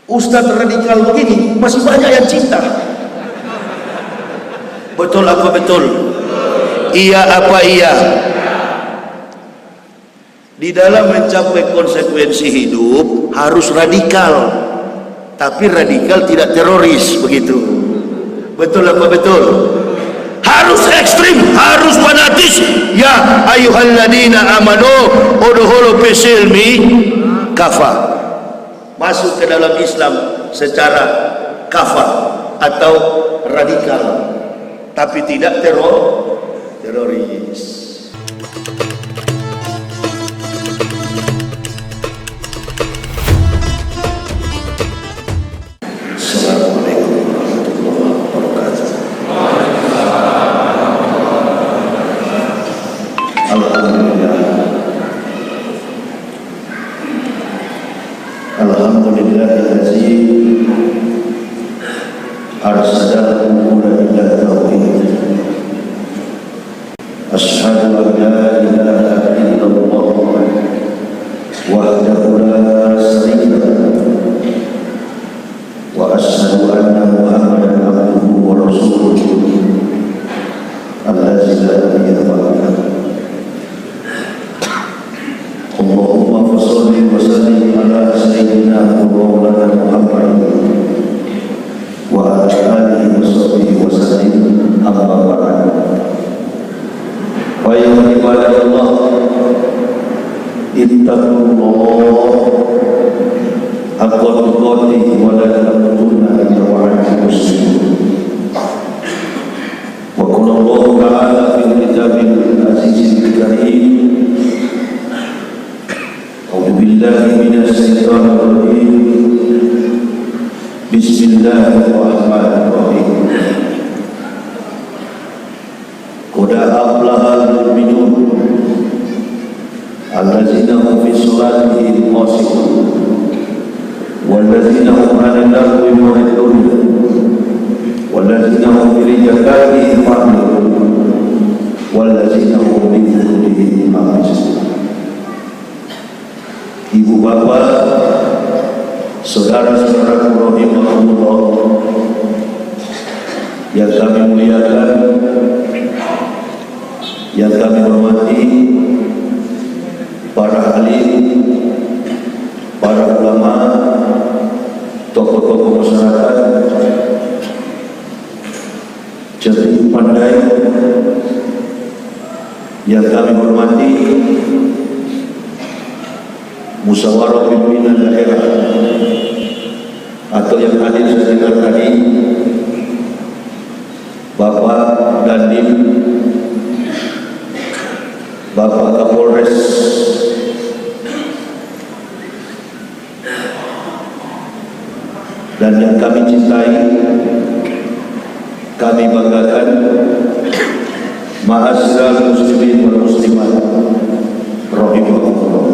Ustadz radikal begini masih banyak yang cinta. Betul apa betul? Iya apa iya? Di dalam mencapai konsekuensi hidup harus radikal, tapi radikal tidak teroris, begitu. Betul apa betul? Harus ekstrim, harus fanatis. Ya ayyuhalladzina amanu udkhulu fisilmi kafah. Masuk ke dalam Islam secara kafah atau radikal, tapi tidak teroris. Assalamualaikum warahmatullahi wabarakatuh. Alhamdulillahillazi arsalahu ila tauhid. Asyhadu an la ilaha illallah wahdahu la syarika lahu wa asyhadu anna Muhammadan abduhu wa rasuluhu allazi la nabiyya ba'dahu. Allahumma shalli wa sallim ala sayyidina Maulana Muhammad wa ala alihi wa sahbihi wa sallim, amma ba'd. Fa ya ibadallah, ittaqullah haqqa tuqatih wa la tamutunna illa wa antum muslimun. Wa qala Allah ta'ala fil kitabil azizil karim, billahi minasyaitonir rajim. Bismillahirrahmanirrahim. Qad aflahal mu'minun allazina hum fi sholatihim khashi'un wallazina hum 'anil lagwi mu'ridun wallazina hum fi zakatihim fa'ilun wallazina hum bi furujihim hafizun. Ibu bapak, saudara-saudara rahimahumullah yang kami muliakan, yang kami hormati, para alim, para ulama, tokoh-tokoh masyarakat, cerdik pandai yang kami hormati, musyawarah pimpinan daerah atau yang hadir sedengar tadi, Bapak Dandim, Bapak Kapolres, dan yang kami cintai, kami banggakan, ma'asyiral muslimin wal muslimat rahimahumullah.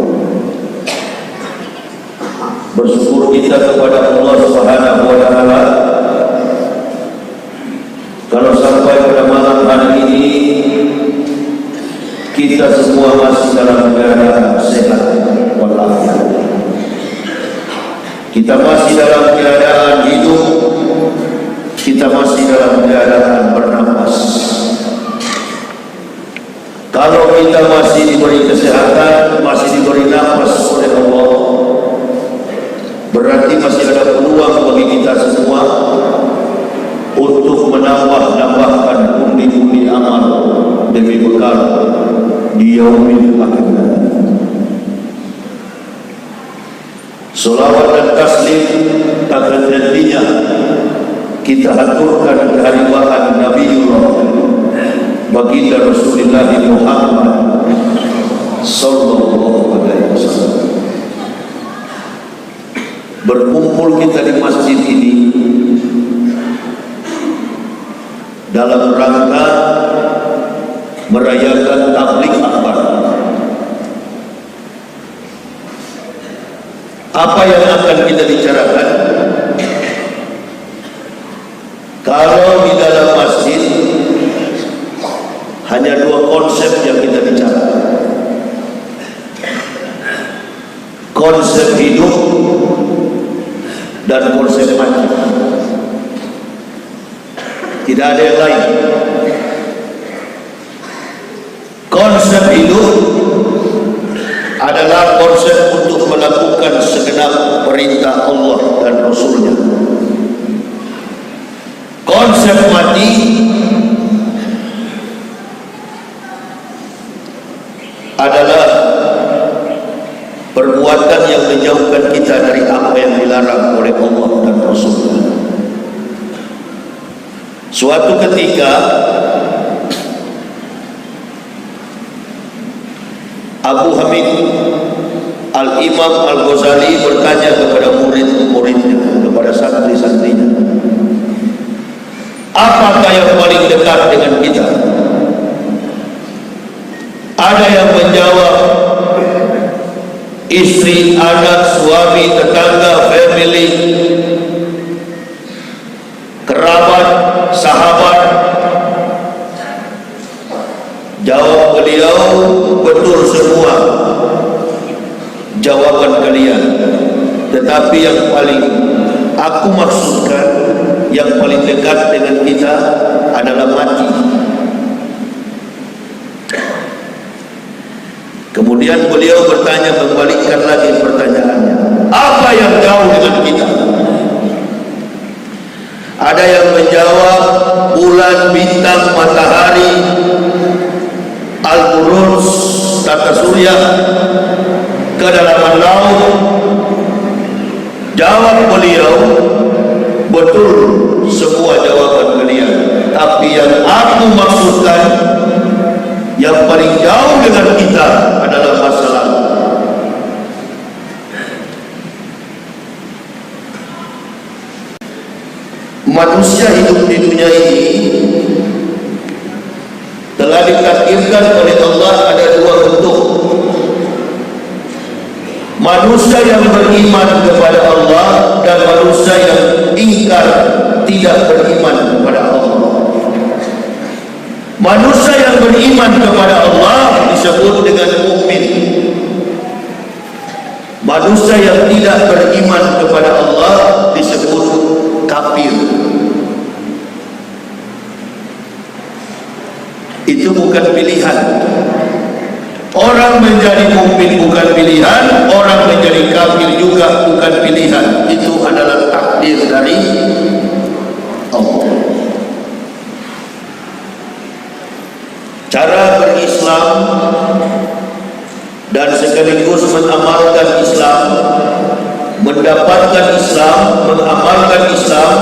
Bersyukur kita kepada Allah Subhanahu wa taala kalau sampai pada malam hari ini kita semua masih dalam keadaan sehat walafiat. Kita masih dalam keadaan hidup, kita masih dalam keadaan bernapas. Kalau kita masih diberi kesehatan, masih diberi nafas oleh Allah, berarti masih ada peluang bagi kita semua untuk menambahkan pundi-pundi amal demi bekal di yaumil akhir. Salawat dan taslim tak henti-hentinya kita aturkan kehadiran Nabiullah baginda Rasulullah Muhammad sallallahu alaihi wasallam. Berkumpul kita di masjid ini dalam rangka merayakan tabligh akbar. Apa yang akan kita bicarakan? Kalau di dalam masjid hanya dua konsep yang kita bicarakan. Konsep hidup dan konsep mati. Tidak ada yang lain. Konsep hidup adalah konsep untuk melakukan segenap perintah Allah dan Rasulnya. Konsep mati adalah perbuatan yang menjauhkan kita dari apa yang dilarang oleh Allah dan Rasulnya. Suatu ketika Abu Hamid Al-Imam Al-Ghazali bertanya kepada murid-muridnya, kepada santri-santrinya, apakah yang paling dekat dengan kita? Ada yang menjawab, istri, anak, suami, tetangga, family, kerabat, sahabat. Jawab beliau, betul semua jawaban kalian, tetapi yang paling aku maksudkan, yang paling dekat dengan kita adalah mati. Kemudian beliau bertanya, membalikkan lagi pertanyaannya, apa yang jauh dengan kita? Ada yang menjawab, bulan, bintang, matahari, al-buruz, tata surya, kedalaman laut. Jawab beliau, betul semua jawaban kalian, tapi yang aku maksudkan, yang paling jauh dengan kita adalah masa lalu. Manusia hidup di dunia ini telah ditakdirkan oleh Allah ada dua bentuk. Manusia yang beriman kepada Allah dan manusia yang ingkar, tidak beriman kepada Allah. Manusia yang beriman kepada Allah disebut dengan mukmin. Manusia yang tidak beriman kepada Allah disebut kafir. Itu bukan pilihan. Orang menjadi mukmin bukan pilihan, orang menjadi kafir juga bukan pilihan. Itu adalah takdir dari Allah. Cara berislam dan sekaligus mengamalkan Islam, mendapatkan Islam, mengamalkan Islam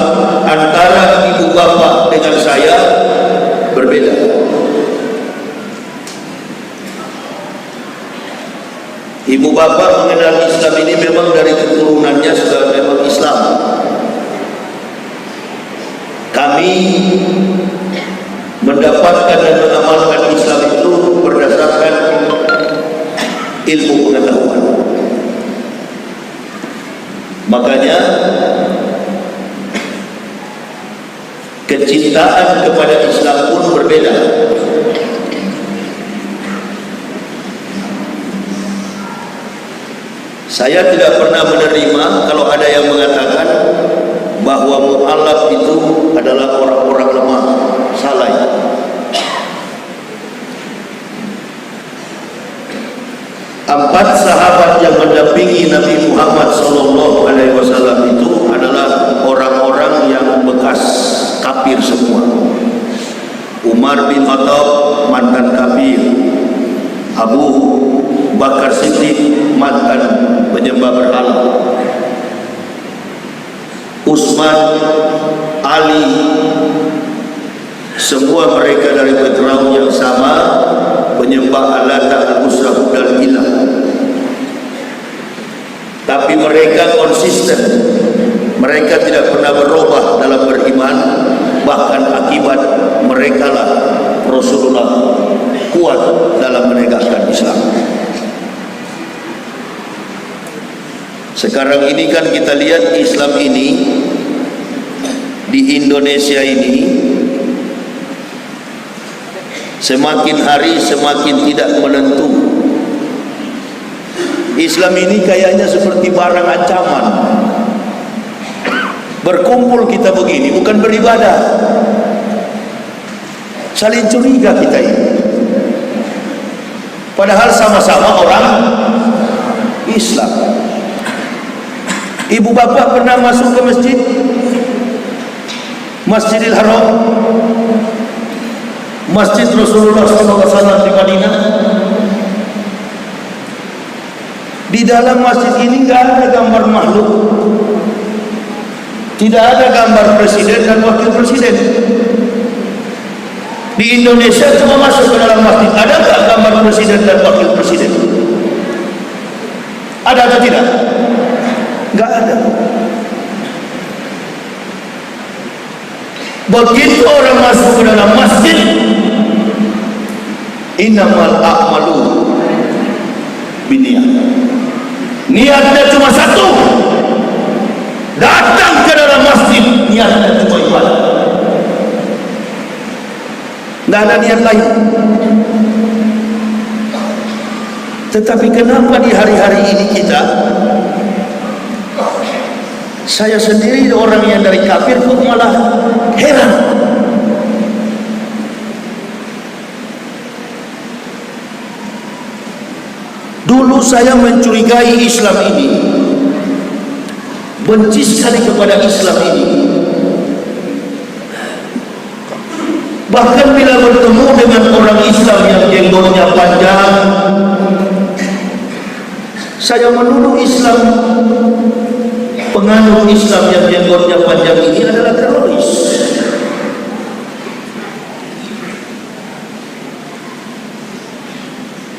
antara ibu bapa dengan saya berbeda. Ibu bapa mengenal Islam ini memang dari keturunannya sudah memang Islam. Kami mendapatkan dan mengamalkan Islam itu berdasarkan ilmu pengetahuan. Makanya kecintaan kepada Islam pun berbeda. Saya tidak pernah menerima kalau ada yang mengatakan bahwa mu'alaf itu adalah orang-orang lemah. Salah itu. Empat sahabat yang mendampingi Nabi Muhammad SAW itu adalah orang-orang yang bekas kafir semua. Umar bin Khattab mantan kafir, Abu Bakar Siddiq mantan penyembah berhala, Utsman, Ali, semua mereka dari background yang sama, penyembah Allata, Al-Uzza, Hubal, Ilah. Tapi mereka konsisten, mereka tidak pernah berubah dalam beriman. Bahkan akibat mereka lah Rasulullah kuat dalam menegakkan Islam. Sekarang ini kan kita lihat Islam ini di Indonesia ini semakin hari semakin tidak menentu. Islam ini kayaknya seperti barang ancaman. Berkumpul kita begini bukan beribadah, saling curiga kita ini. Padahal sama-sama orang Islam. Ibu bapak pernah masuk ke masjid, Masjidil Haram, Masjid Rasulullah SAW di Madinah. Di dalam masjid ini nggak ada gambar makhluk, tidak ada gambar presiden dan wakil presiden. Di Indonesia cuma masuk ke dalam masjid, ada nggak gambar presiden dan wakil presiden? Ada atau tidak? Nggak ada. Begitu orang masuk ke dalam masjid, innamal a'malu binniyat. Niatnya cuma satu, datang ke dalam masjid, niatnya cuma ibadah, nggak ada niat lain. Tetapi kenapa di hari-hari ini kita, saya sendiri orang yang dari kafir kok malah heran. Dulu saya mencurigai Islam ini, benci sekali kepada Islam ini. Bahkan bila bertemu dengan orang Islam yang jenggotnya panjang, saya menuduh Islam, penganut Islam yang jenggotnya panjang ini adalah teroris.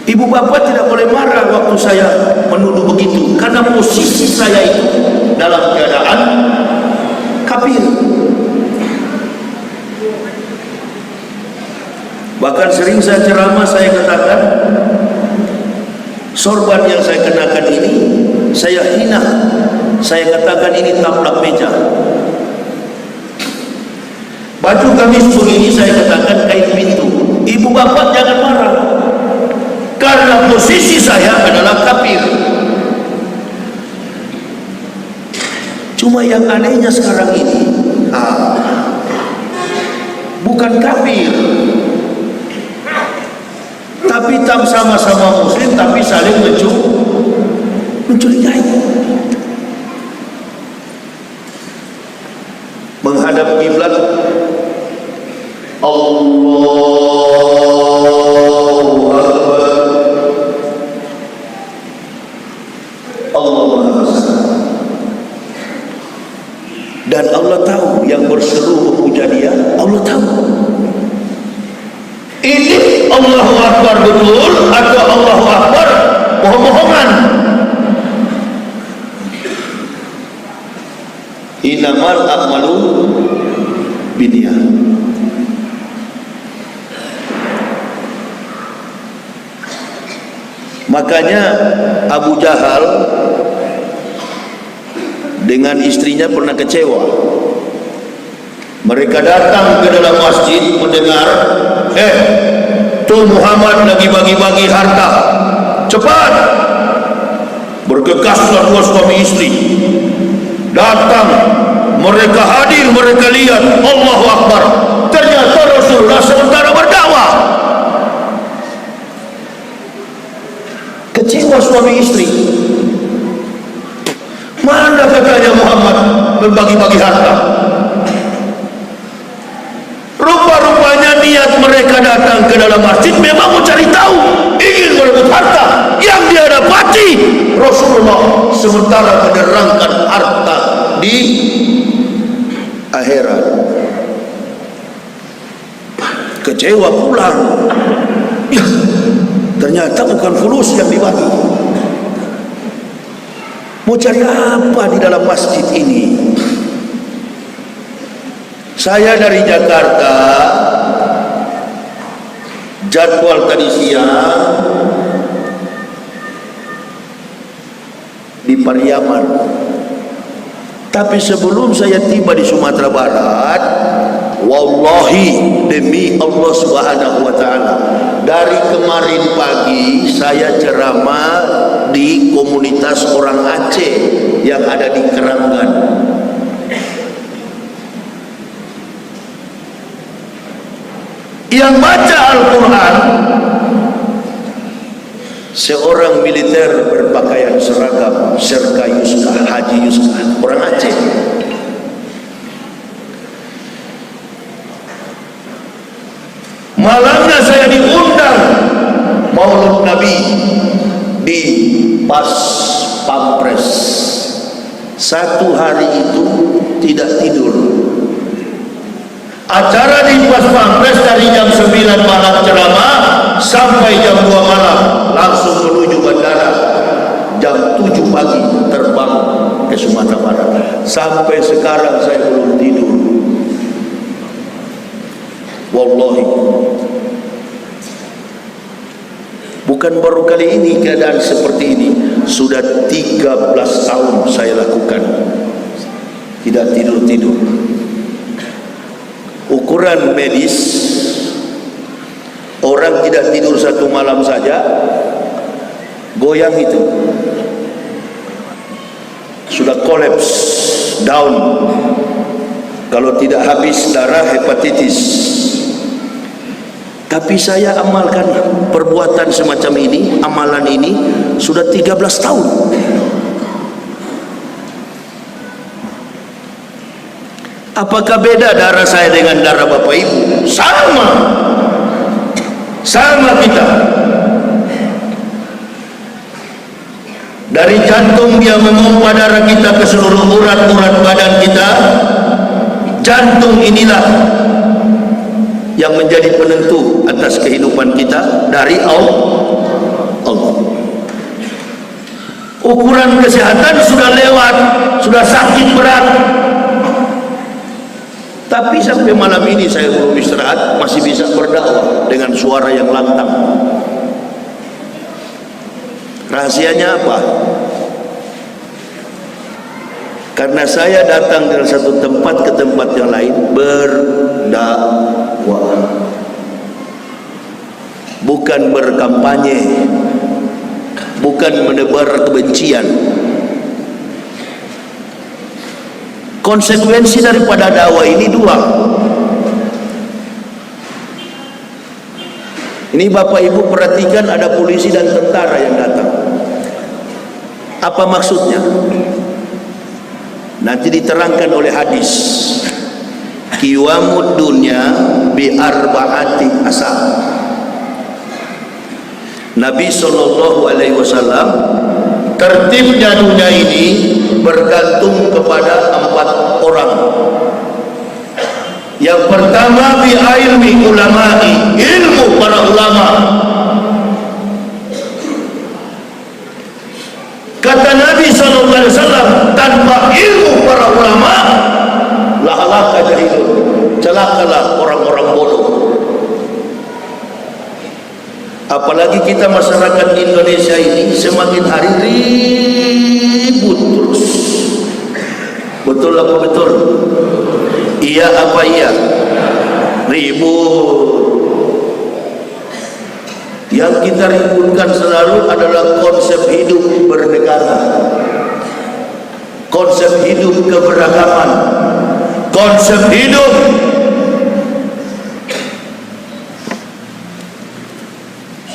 Ibu bapak tidak boleh marah waktu saya menuduh begitu, karena posisi saya itu dalam keadaan kafir. Bahkan sering saya ceramah, saya katakan sorban yang saya kenakan ini saya hina, saya katakan ini taplak meja. Baju gamis begini saya katakan kain pintu. Ibu bapak jangan marah, karena posisi saya adalah kafir. Cuma yang anehnya sekarang ini, bukan kafir, tapi sama-sama muslim, tapi saling mencurigai. Menghadap kiblat, Allahu Akbar, Allahu Akbar. Dan Allah tahu yang berseru memuja Dia, Allah tahu. Ini Allahu Akbar betul atau Allahu Akbar bohong-bohongan? Innamal a'malu binniyat. Makanya Abu Jahal dengan istrinya pernah kecewa. Mereka datang ke dalam masjid mendengar, tuh Muhammad lagi bagi-bagi harta, cepat. Bergegaslah dua suami istri, datang, mereka hadir, mereka lihat, Allahu Akbar. Ternyata Rasulullah sementara berdakwah. Kecewa suami istri. Mana katanya Muhammad berbagi-bagi harta? Rupa-rupanya niat mereka datang ke dalam masjid memang mau cari tahu, ingin merebut harta. Yang dia dapati Rasulullah sementara menerangkan harta di akhirat. Kecewa pulang, ya, ternyata bukan fulus yang dibagi. Mau cari apa di dalam masjid ini? Saya dari Jakarta, jadwal tadi siang di Pariaman. Tapi sebelum saya tiba di Sumatera Barat, wallahi demi Allah Subhanahu wa taala, dari kemarin pagi saya ceramah di komunitas orang Aceh yang ada di Keranggan. Al-Quran, seorang militer berpakaian seragam Serka Yuska, Haji Yuska, orang Aceh. Malamnya saya diundang Maulid Nabi di Pas Pampres. Satu hari itu tidak tidur. Acara di Pas Pampres dari jam 9 malam ceramah sampai jam 2 malam, langsung menuju bandara. Jam 7 pagi terbang ke Sumatera Barat. Sampai sekarang saya belum tidur. Wallahi. Bukan baru kali ini keadaan seperti ini. Sudah 13 tahun saya lakukan. Tidak tidur-tidur. Ukuran medis, orang tidak tidur satu malam saja goyang itu, sudah kolaps, down. Kalau tidak habis darah, hepatitis. Tapi saya amalkan perbuatan semacam ini, amalan ini sudah 13 tahun. Apakah beda darah saya dengan darah Bapak Ibu? Sama. Sama kita. Dari jantung dia memompa darah kita ke seluruh urat-urat badan kita. Jantung inilah yang menjadi penentu atas kehidupan kita dari Allah. Ukuran kesehatan sudah lewat, sudah sakit berat. Tapi sampai malam ini saya belum istirahat, masih bisa berdakwah dengan suara yang lantang. Rahasianya apa? Karena saya datang dari satu tempat ke tempat yang lain berdakwah, bukan berkampanye, bukan menebar kebencian. Konsekuensi daripada dakwah ini dua. Ini Bapak Ibu perhatikan, ada polisi dan tentara yang datang. Apa maksudnya? Nanti diterangkan oleh hadis. Qiwamud dunya bi arba'ati asal. Nabi SAW, tertibnya dunia ini bergantung kepada 4 orang. Yang pertama bi ilmi ulama'i, ilmu para ulama. Kata Nabi SAW, tanpa ilmu para ulama la halaka jahilun, celakalah orang-orang bodoh. Apalagi kita masyarakat Indonesia ini semakin hari ribut terus. Betul apa betul? Iya apa iya? Ribut. Yang kita ributkan selalu adalah konsep hidup bernegara, konsep hidup keberagaman, konsep hidup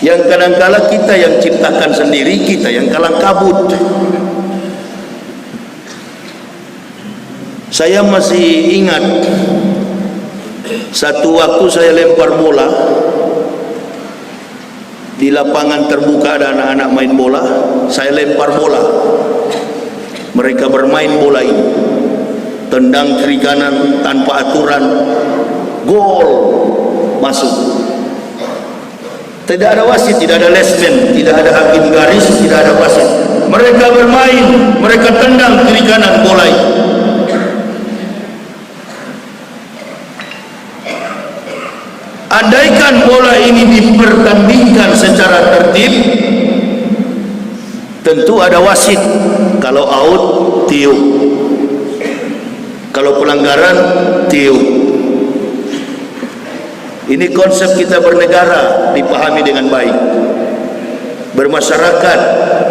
yang kadang-kala kita yang ciptakan sendiri, kita yang kalang kabut. Saya masih ingat satu waktu saya lempar bola di lapangan terbuka, ada anak-anak main bola. Saya lempar bola, mereka bermain bola ini, tendang kiri kanan tanpa aturan, gol, masuk. Tidak ada wasit, tidak ada lesmen, tidak ada hakim garis, tidak ada wasit. Mereka bermain, mereka tendang kiri kanan bola ini. Andaikan bola ini dipertandingkan secara tertib, tentu ada wasit. Kalau out, tiup. Kalau pelanggaran, tiup. Ini konsep kita bernegara dipahami dengan baik. Bermasyarakat,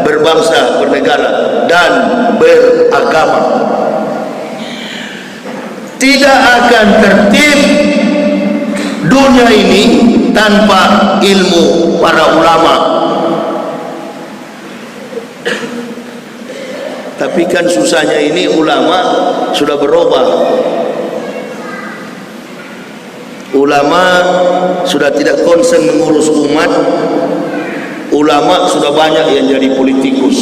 berbangsa, bernegara, dan beragama. Tidak akan tertib dunia ini tanpa ilmu para ulama. Tapi kan susahnya ini ulama sudah berubah. Ulama sudah tidak konsen mengurus umat. Ulama sudah banyak yang jadi politikus.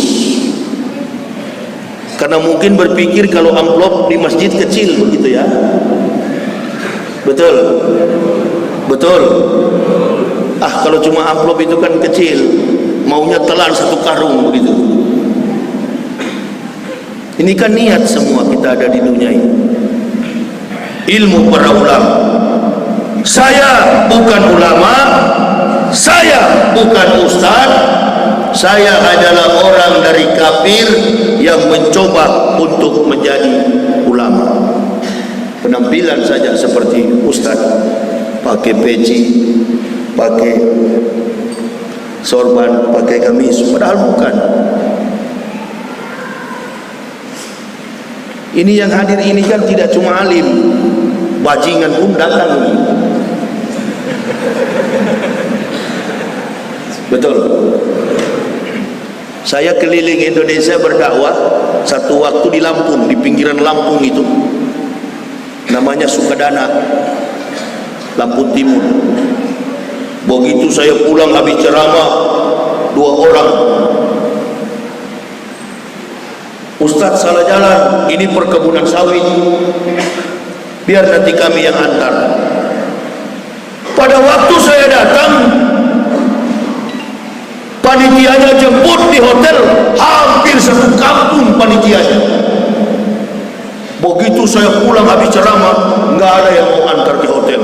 Karena mungkin berpikir kalau amplop di masjid kecil begitu ya. Betul. Betul. Kalau cuma amplop itu kan kecil, maunya telan satu karung begitu. Ini kan niat semua kita ada di dunia ini. Ilmu para ulama. Saya bukan ulama, saya bukan ustaz, saya adalah orang dari kafir yang mencoba untuk menjadi ulama. Penampilan saja seperti ustaz, pakai peci, pakai sorban, pakai gamis, padahal bukan. Ini yang hadir ini kan tidak cuma alim, bajingan pun datang ini. Betul. Saya keliling Indonesia berdakwah. Satu waktu di Lampung, di pinggiran Lampung itu, namanya Sukadana, Lampung Timur. Begitu saya pulang habis ceramah, 2 orang, Ustaz salah jalan, ini perkebunan sawit, biar nanti kami yang antar. Pada waktu saya datang, panitianya jemput di hotel, hampir satu kampung panitianya. Begitu saya pulang habis ceramah, nggak ada yang mau antar di hotel.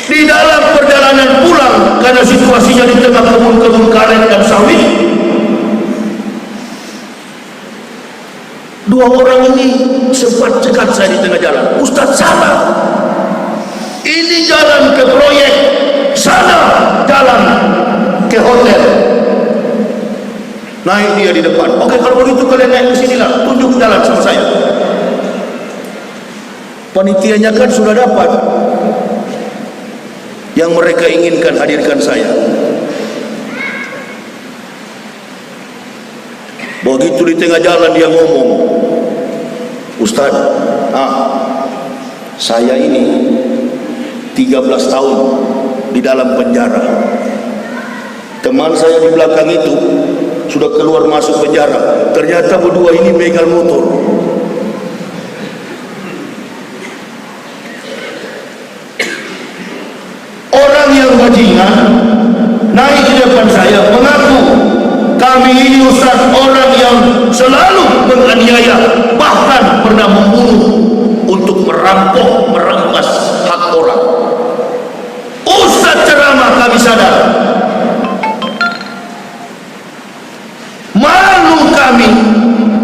Di dalam perjalanan pulang, karena situasinya di tengah kebun-kebun karet dan sawit, 2 orang ini sempat cekat saya di tengah jalan. Ustaz salah, ini jalan ke proyek, sana jalan ke hotel. Naik dia di depan. Oke, kalau begitu kalian naik ke sini lah, tunjuk jalan sama saya. Panitianya kan sudah dapat yang mereka inginkan hadirkan saya. Begitu di tengah jalan dia ngomong, Ustaz, saya ini 13 tahun di dalam penjara. Teman saya di belakang itu sudah keluar masuk penjara. Ternyata berdua ini begal motor. Orang yang bajingan naik di depan saya mengaku, kami ini Ustaz orang yang selalu menganiaya, bahkan pernah membunuh untuk merampok, merampas hak orang. Ustaz ceramah kami sadar, malu kami,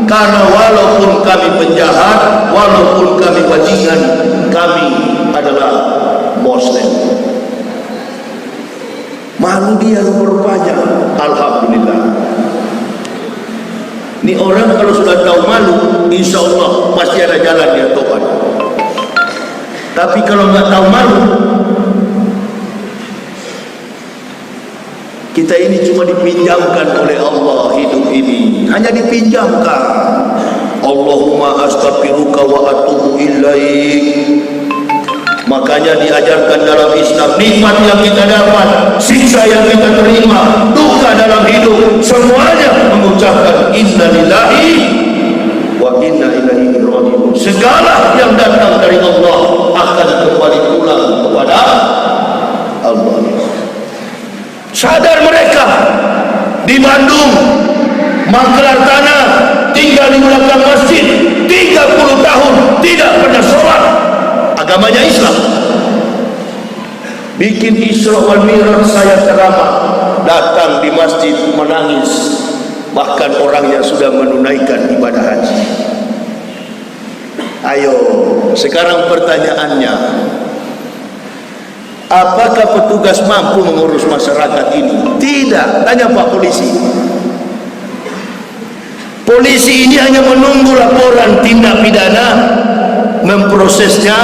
karena walaupun kami penjahat, walaupun kami bajingan, kami adalah Muslim. Malu dia rupanya. Alhamdulillah. Ini orang kalau sudah tahu malu, insya Allah pasti ada jalan dia tobat. Tapi kalau nggak tahu malu, kita ini cuma dipinjamkan oleh Allah hidup ini, hanya dipinjamkan. Allahumma astaghfiruka wa atubu ilaik. Makanya diajarkan dalam Islam, nikmat yang kita dapat, siksa yang kita terima, duka dalam hidup, semuanya mengucapkan inna lillahi wa inna ilaihi raji'un. Segala yang datang dari Allah akan kembali pulang kepada Allah. Sadar mereka di Bandung, maklar tanah, tinggal di belakang masjid, 30 tahun tidak pernah sholat, agamanya Islam. Bikin Isra wal Mi'raj saya ceramah, datang di masjid menangis, bahkan orangnya sudah menunaikan ibadah haji. Ayo, sekarang pertanyaannya, apakah petugas mampu mengurus masyarakat ini? Tidak. Tanya Pak Polisi. Polisi ini hanya menunggu laporan tindak pidana, memprosesnya,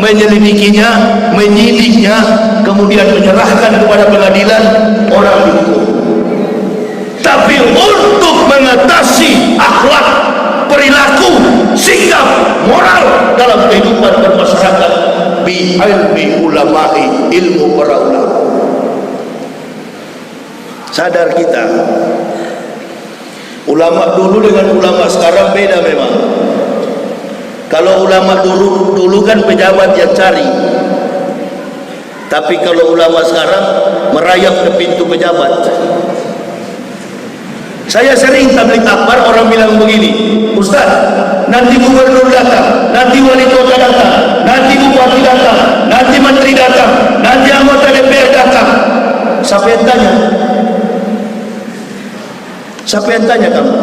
menyelidikinya, menyidiknya, kemudian menyerahkan kepada pengadilan, orang dihukum. Tapi untuk mengatasi akhlak, perilaku, sikap, moral dalam kehidupan bermasyarakat, bi ilmi ulama'i, ilmu para ulama. Sadar kita, ulama dulu dengan ulama sekarang beda memang. Kalau ulama dulu kan pejabat yang cari, tapi kalau ulama sekarang merayap ke pintu pejabat. Saya sering tabligh akbar, orang bilang begini, Ustaz, nanti gubernur datang, nanti wali kota datang, nanti bupati datang, nanti menteri datang, nanti anggota DPR datang. Siapa yang tanya? Siapa yang tanya kamu?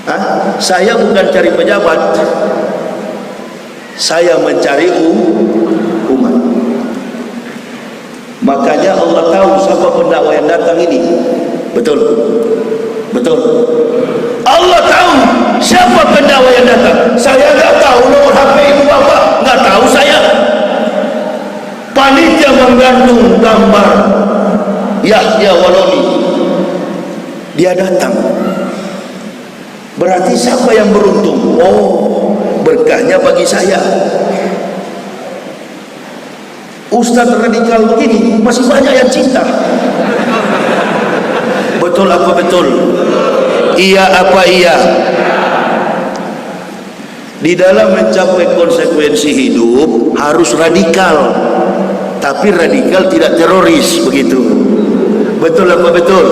Hah? Saya bukan cari pejabat, saya mencari umat. Makanya Allah tahu siapa pendakwa yang datang ini. Betul? Betul? Allah tahu siapa pendakwa yang datang. Saya tak tahu nomor HP ibu bapa, nggak tahu saya. Panitia menggantung gambar Yahya Waloni, dia datang. Berarti siapa yang beruntung? Oh, berkahnya bagi saya. Ustaz radikal begini masih banyak yang cinta. Betul apa betul? Iya apa iya? Di dalam mencapai konsekuensi hidup harus radikal, tapi radikal tidak teroris, begitu. Betul apa betul?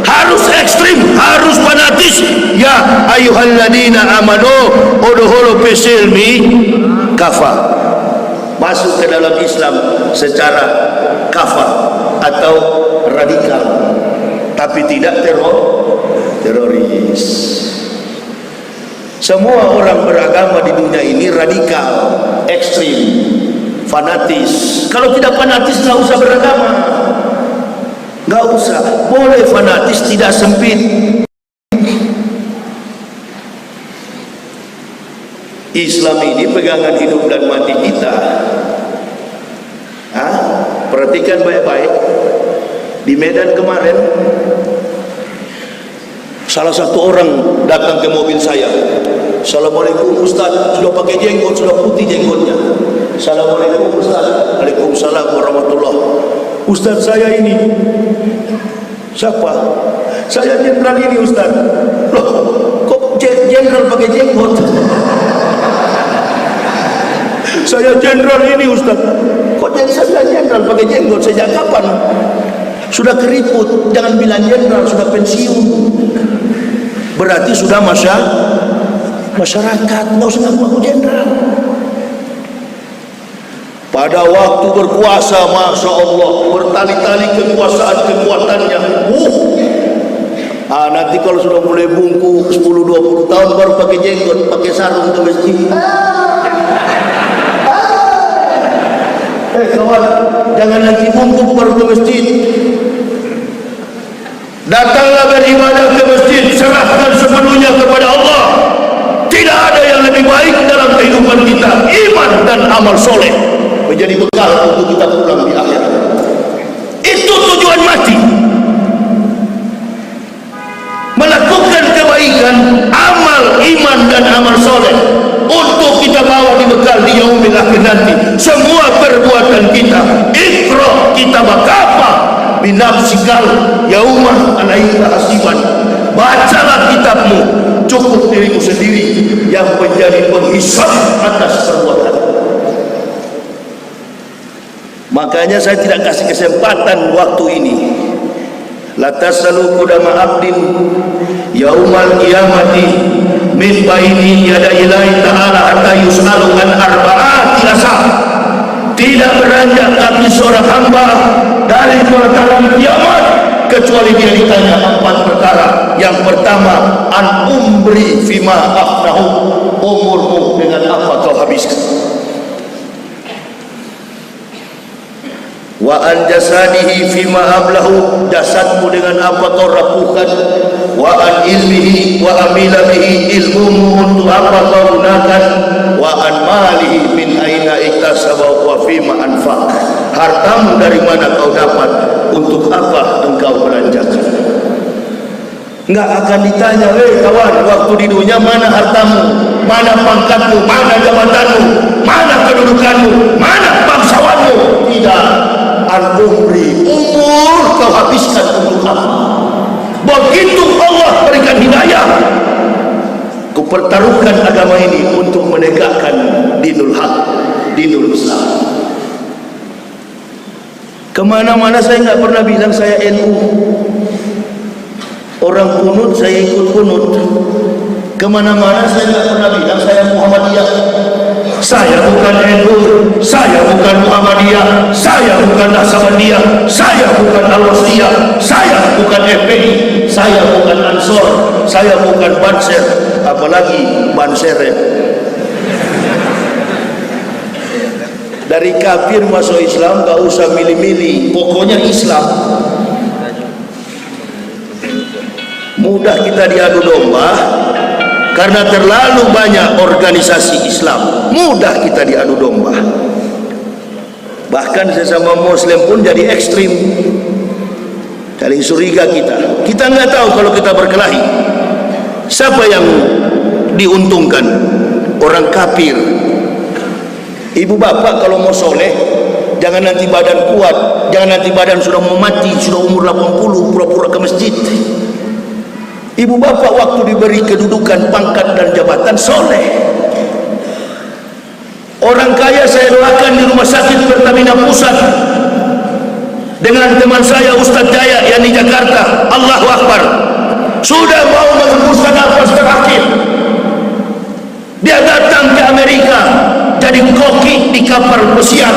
Harus ekstrim, harus fanatis. Ya ayyuhalladzina amanu udkhulu fisilmi kafah. Masuk ke dalam Islam secara kafah atau radikal, tapi tidak teroris. Semua orang beragama di dunia ini radikal, ekstrim, fanatis. Kalau tidak fanatis nggak usah beragama, nggak usah. Boleh fanatis, tidak sempit. Islam ini pegangan hidup dan mati kita. Perhatikan baik-baik. Di Medan kemarin, salah satu orang datang ke mobil saya. Assalamualaikum Ustaz, sudah pakai jenggot, sudah putih jenggotnya. Assalamualaikum Ustaz. Waalaikumsalam warahmatullahi. Ustaz saya ini. Siapa? Saya jenderal ini Ustaz. Loh, kok jenderal pakai jenggot? Saya jenderal ini Ustaz. Kok jadi saya jenderal pakai jenggot? Sejak kapan? Sudah keriput, jangan bilang jenderal, sudah pensiun. Berarti sudah masyarakat, nggak usah ngaku jenderal. Pada waktu berkuasa, Masya Allah, bertali-tali kekuatannya. Nanti kalau sudah mulai bungkuk 10-20 tahun baru pakai jenggot, pakai sarung ke masjid. Kawan, jangan nanti bungkuk baru ke masjid. Datanglah beribadah ke masjid, serahkan sepenuhnya kepada Allah. Tidak ada yang lebih baik dalam kehidupan kita. Iman dan amal soleh menjadi bekal untuk kita pulang di akhirat. Itu tujuan mati. Melakukan kebaikan, amal, iman dan amal soleh untuk kita bawa di bekal di yaumil akhir nanti. Semua perbuatan kita, ikra kita bakapa binafsikal yaumah alaika hasiban. Bacalah kitabmu, cukup dirimu sendiri yang menjadi penghisab atas perbuatan. Makanya saya tidak kasih kesempatan waktu ini. La tasalu qudama abdin yaumal qiyamati min baini yadaillahi ta'ala hatta yus'alu an arba'ati asal. Tidak beranjak kaki seorang hamba dari perkataan kiamat kecuali dia ditanya 4 perkara. Yang pertama, an umri fima afnahu, umurmu dengan apa kau habiskan. Wa an jasadihi fima ablahu, jasadmu dengan apa kau rapuhkan. Wa an ilmihi wa amila bihi ilmumu untuk apa kau gunakan, wa an malihi min aina iktasaba wa fima anfaq, hartamu dari mana kau dapat, untuk apa engkau belanjakan. Enggak akan ditanya, kawan, waktu di dunia mana hartamu, mana pangkatmu, mana jabatanmu, mana kedudukanmu, mana bangsawanmu. Tidak. Al-umri, umur kau habiskan untuk apa? Begitu Allah berikan hidayah, ku pertaruhkan agama ini untuk menegakkan dinul haq, dinul Islam. Kemana-mana saya nggak pernah bilang saya NU. Orang kunut saya ikut kunut. Kemana-mana saya nggak pernah bilang saya Muhammadiyah. Saya bukan NU, saya bukan Muhammadiyah, saya bukan Nasabandiyah, saya bukan Al-Wasliyah, saya bukan FPI, saya bukan Ansor, saya bukan Banser, apalagi Banseret. Dari kafir masuk Islam gak usah milih-milih, pokoknya Islam. Mudah kita diadu domba karena terlalu banyak organisasi Islam, mudah kita diadu domba. Bahkan sesama Muslim pun jadi ekstrim, saling curiga kita. Kita nggak tahu kalau kita berkelahi siapa yang diuntungkan, orang kafir. Ibu bapak kalau mau soleh, jangan nanti badan kuat, jangan nanti badan sudah mau mati, sudah umur 80 pura-pura ke masjid. Ibu bapak waktu diberi kedudukan, pangkat dan jabatan, soleh. Orang kaya saya doakan di rumah sakit Pertamina Pusat dengan teman saya Ustaz Jaya yang di Jakarta. Allahu Akbar, sudah mau menghembuskan nafas terakhir. Dia datang ke Amerika jadi koki di kapal pesiar.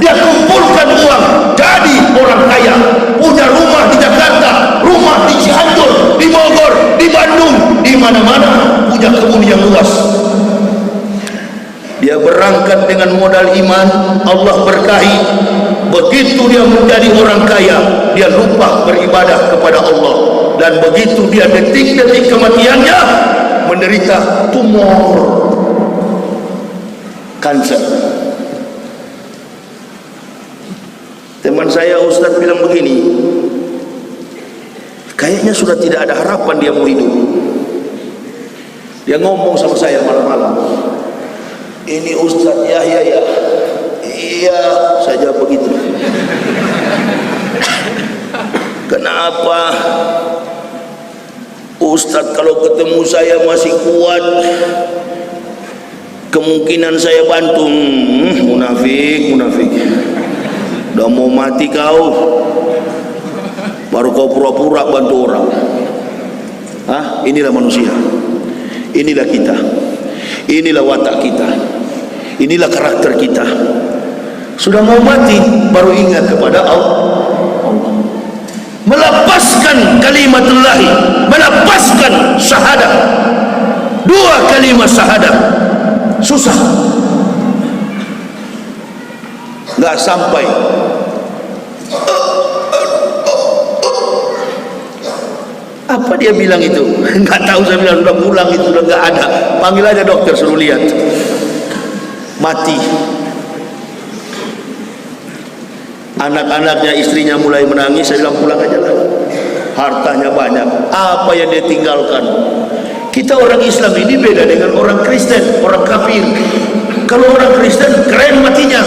Dia kumpulkan uang jadi orang kaya, punya rumah di Jakarta, rumah di Cianjur, di Bogor, di Bandung, di mana-mana, punya kebun yang luas. Dia berangkat dengan modal iman, Allah berkahi. Begitu dia menjadi orang kaya, dia lupa beribadah kepada Allah, dan begitu dia detik-detik kematiannya menderita tumor kanker. Teman saya Ustaz bilang begini, kayaknya sudah tidak ada harapan dia mau hidup. Dia ngomong sama saya malam-malam, ini Ustaz, ya iya saja begitu. Kenapa Ustaz kalau ketemu saya masih kuat, kemungkinan saya bantu? Munafik. Udah mau mati kau, baru kau pura-pura bantu orang. Inilah manusia, inilah kita, inilah watak kita, inilah karakter kita. Sudah mau mati baru ingat kepada Allah, melepaskan kalimatullah, melepaskan syahadah. Dua kalimat syahadah susah, nggak sampai. Apa dia bilang itu? Nggak tahu, saya bilang sudah pulang, itu sudah nggak ada. Panggil aja dokter, suruh lihat. Mati. Anak-anaknya, istrinya mulai menangis. Saya bilang pulang aja lah. Hartanya banyak. Apa yang dia tinggalkan? Kita orang Islam ini beda dengan orang Kristen, orang kafir. Kalau orang Kristen keren matinya.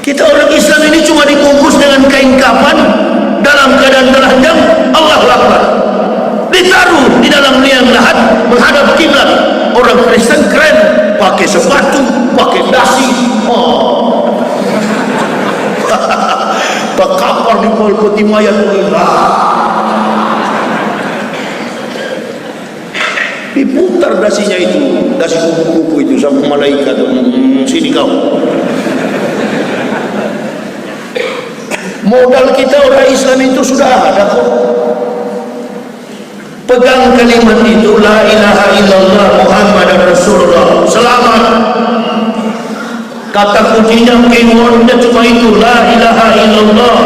Kita orang Islam ini cuma dibungkus dengan kain kafan dalam keadaan telanjang, Allahu Akbar, ditaruh di dalam liang lahat menghadap kiblat. Orang Kristen keren, pakai sepatu, pakai dasi, berkapar di peti mayat. Diputar dasinya itu, dasi kupu-kupu itu sama malaikat. Sini kau. Modal kita orang Islam itu sudah ada kok. Pegang kalimat itu, la ilaha illallah Muhammadar Rasulullah. Selamat. Kata kuncinya, keywordnya cuma itu, la ilaha illallah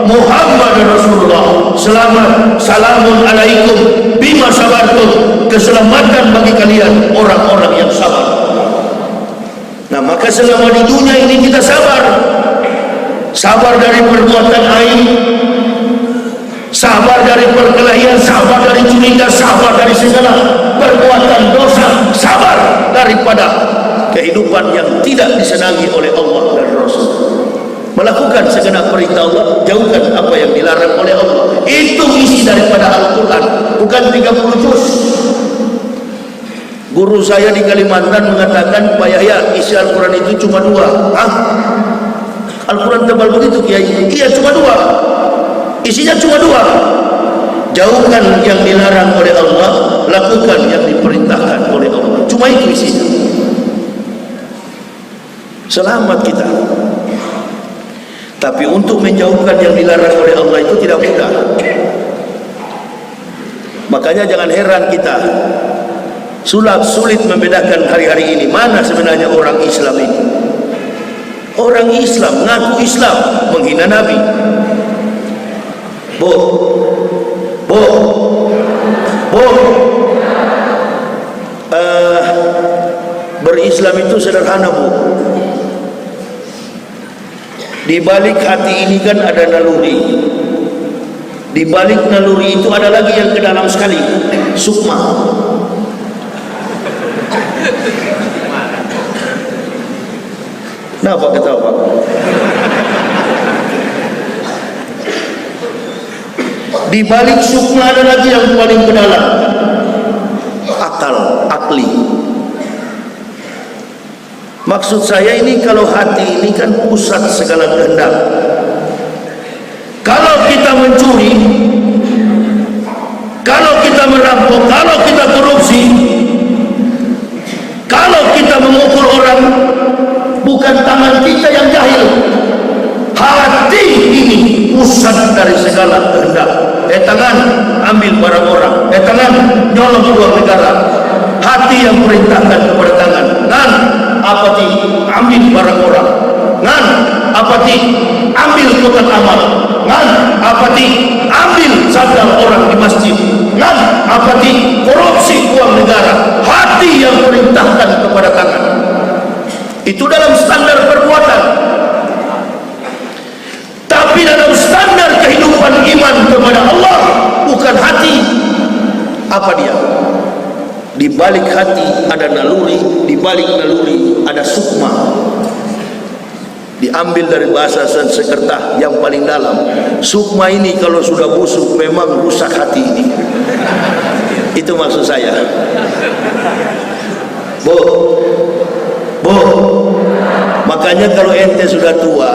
Muhammad Rasulullah. Selamat, salamun alaikum bima sabartum. Keselamatan bagi kalian orang-orang yang sabar. Nah, maka selama di dunia ini kita sabar. Sabar dari perbuatan aib, sabar dari perkelahian, sabar dari curiga, sabar dari segala perbuatan dosa, sabar daripada kehidupan yang tidak disenangi oleh Allah dan Rasul. Melakukan segenap perintah Allah, jauhkan apa yang dilarang oleh Allah. Itu isi daripada Al-Quran, bukan 30 juz. Guru saya di Kalimantan mengatakan, Pak Yahya, isi Al-Quran itu cuma 2. Hah? Al-Quran tebal begitu, Kiai? Iya, cuma 2. Isinya cuma 2. Jauhkan yang dilarang oleh Allah, lakukan yang diperintahkan oleh Allah. Cuma itu isinya. Selamat kita. Tapi untuk menjauhkan yang dilarang oleh Allah itu tidak mudah. Makanya jangan heran kita sulit membedakan hari-hari ini mana sebenarnya orang Islam ini. Orang Islam ngaku Islam menghina Nabi. Bu, berislam itu sederhana, Bu. Di balik hati ini kan ada naluri. Di balik naluri itu ada lagi yang ke dalam sekali, sukma. Nah, Pak ketawa, Pak. Di balik sukma ada lagi yang paling ke dalam, akli. Maksud saya ini, kalau hati ini kan pusat segala kehendak. Kalau kita mencuri, kalau kita merampok, kalau kita korupsi, kalau kita memukul orang, bukan tangan kita yang jahil. Hati ini pusat dari segala kehendak. Tangan ambil barang orang, tangan nyolong uang negara. Hati yang perintahkan kepada tangan, nan apati ambil barang orang, nan apati ambil kotak amal, nan apati ambil sandal orang di masjid, nan apati korupsi uang negara. Hati yang perintahkan kepada tangan. Itu dalam standar perbuatan. Tapi dalam standar kehidupan iman kepada Allah, bukan hati. Apa dia? Di balik hati ada naluri, di balik naluri ada sukma. Diambil dari bahasa Sanskerta yang paling dalam. Sukma ini kalau sudah busuk memang rusak hati ini. Itu maksud saya. Bu, makanya kalau ente sudah tua,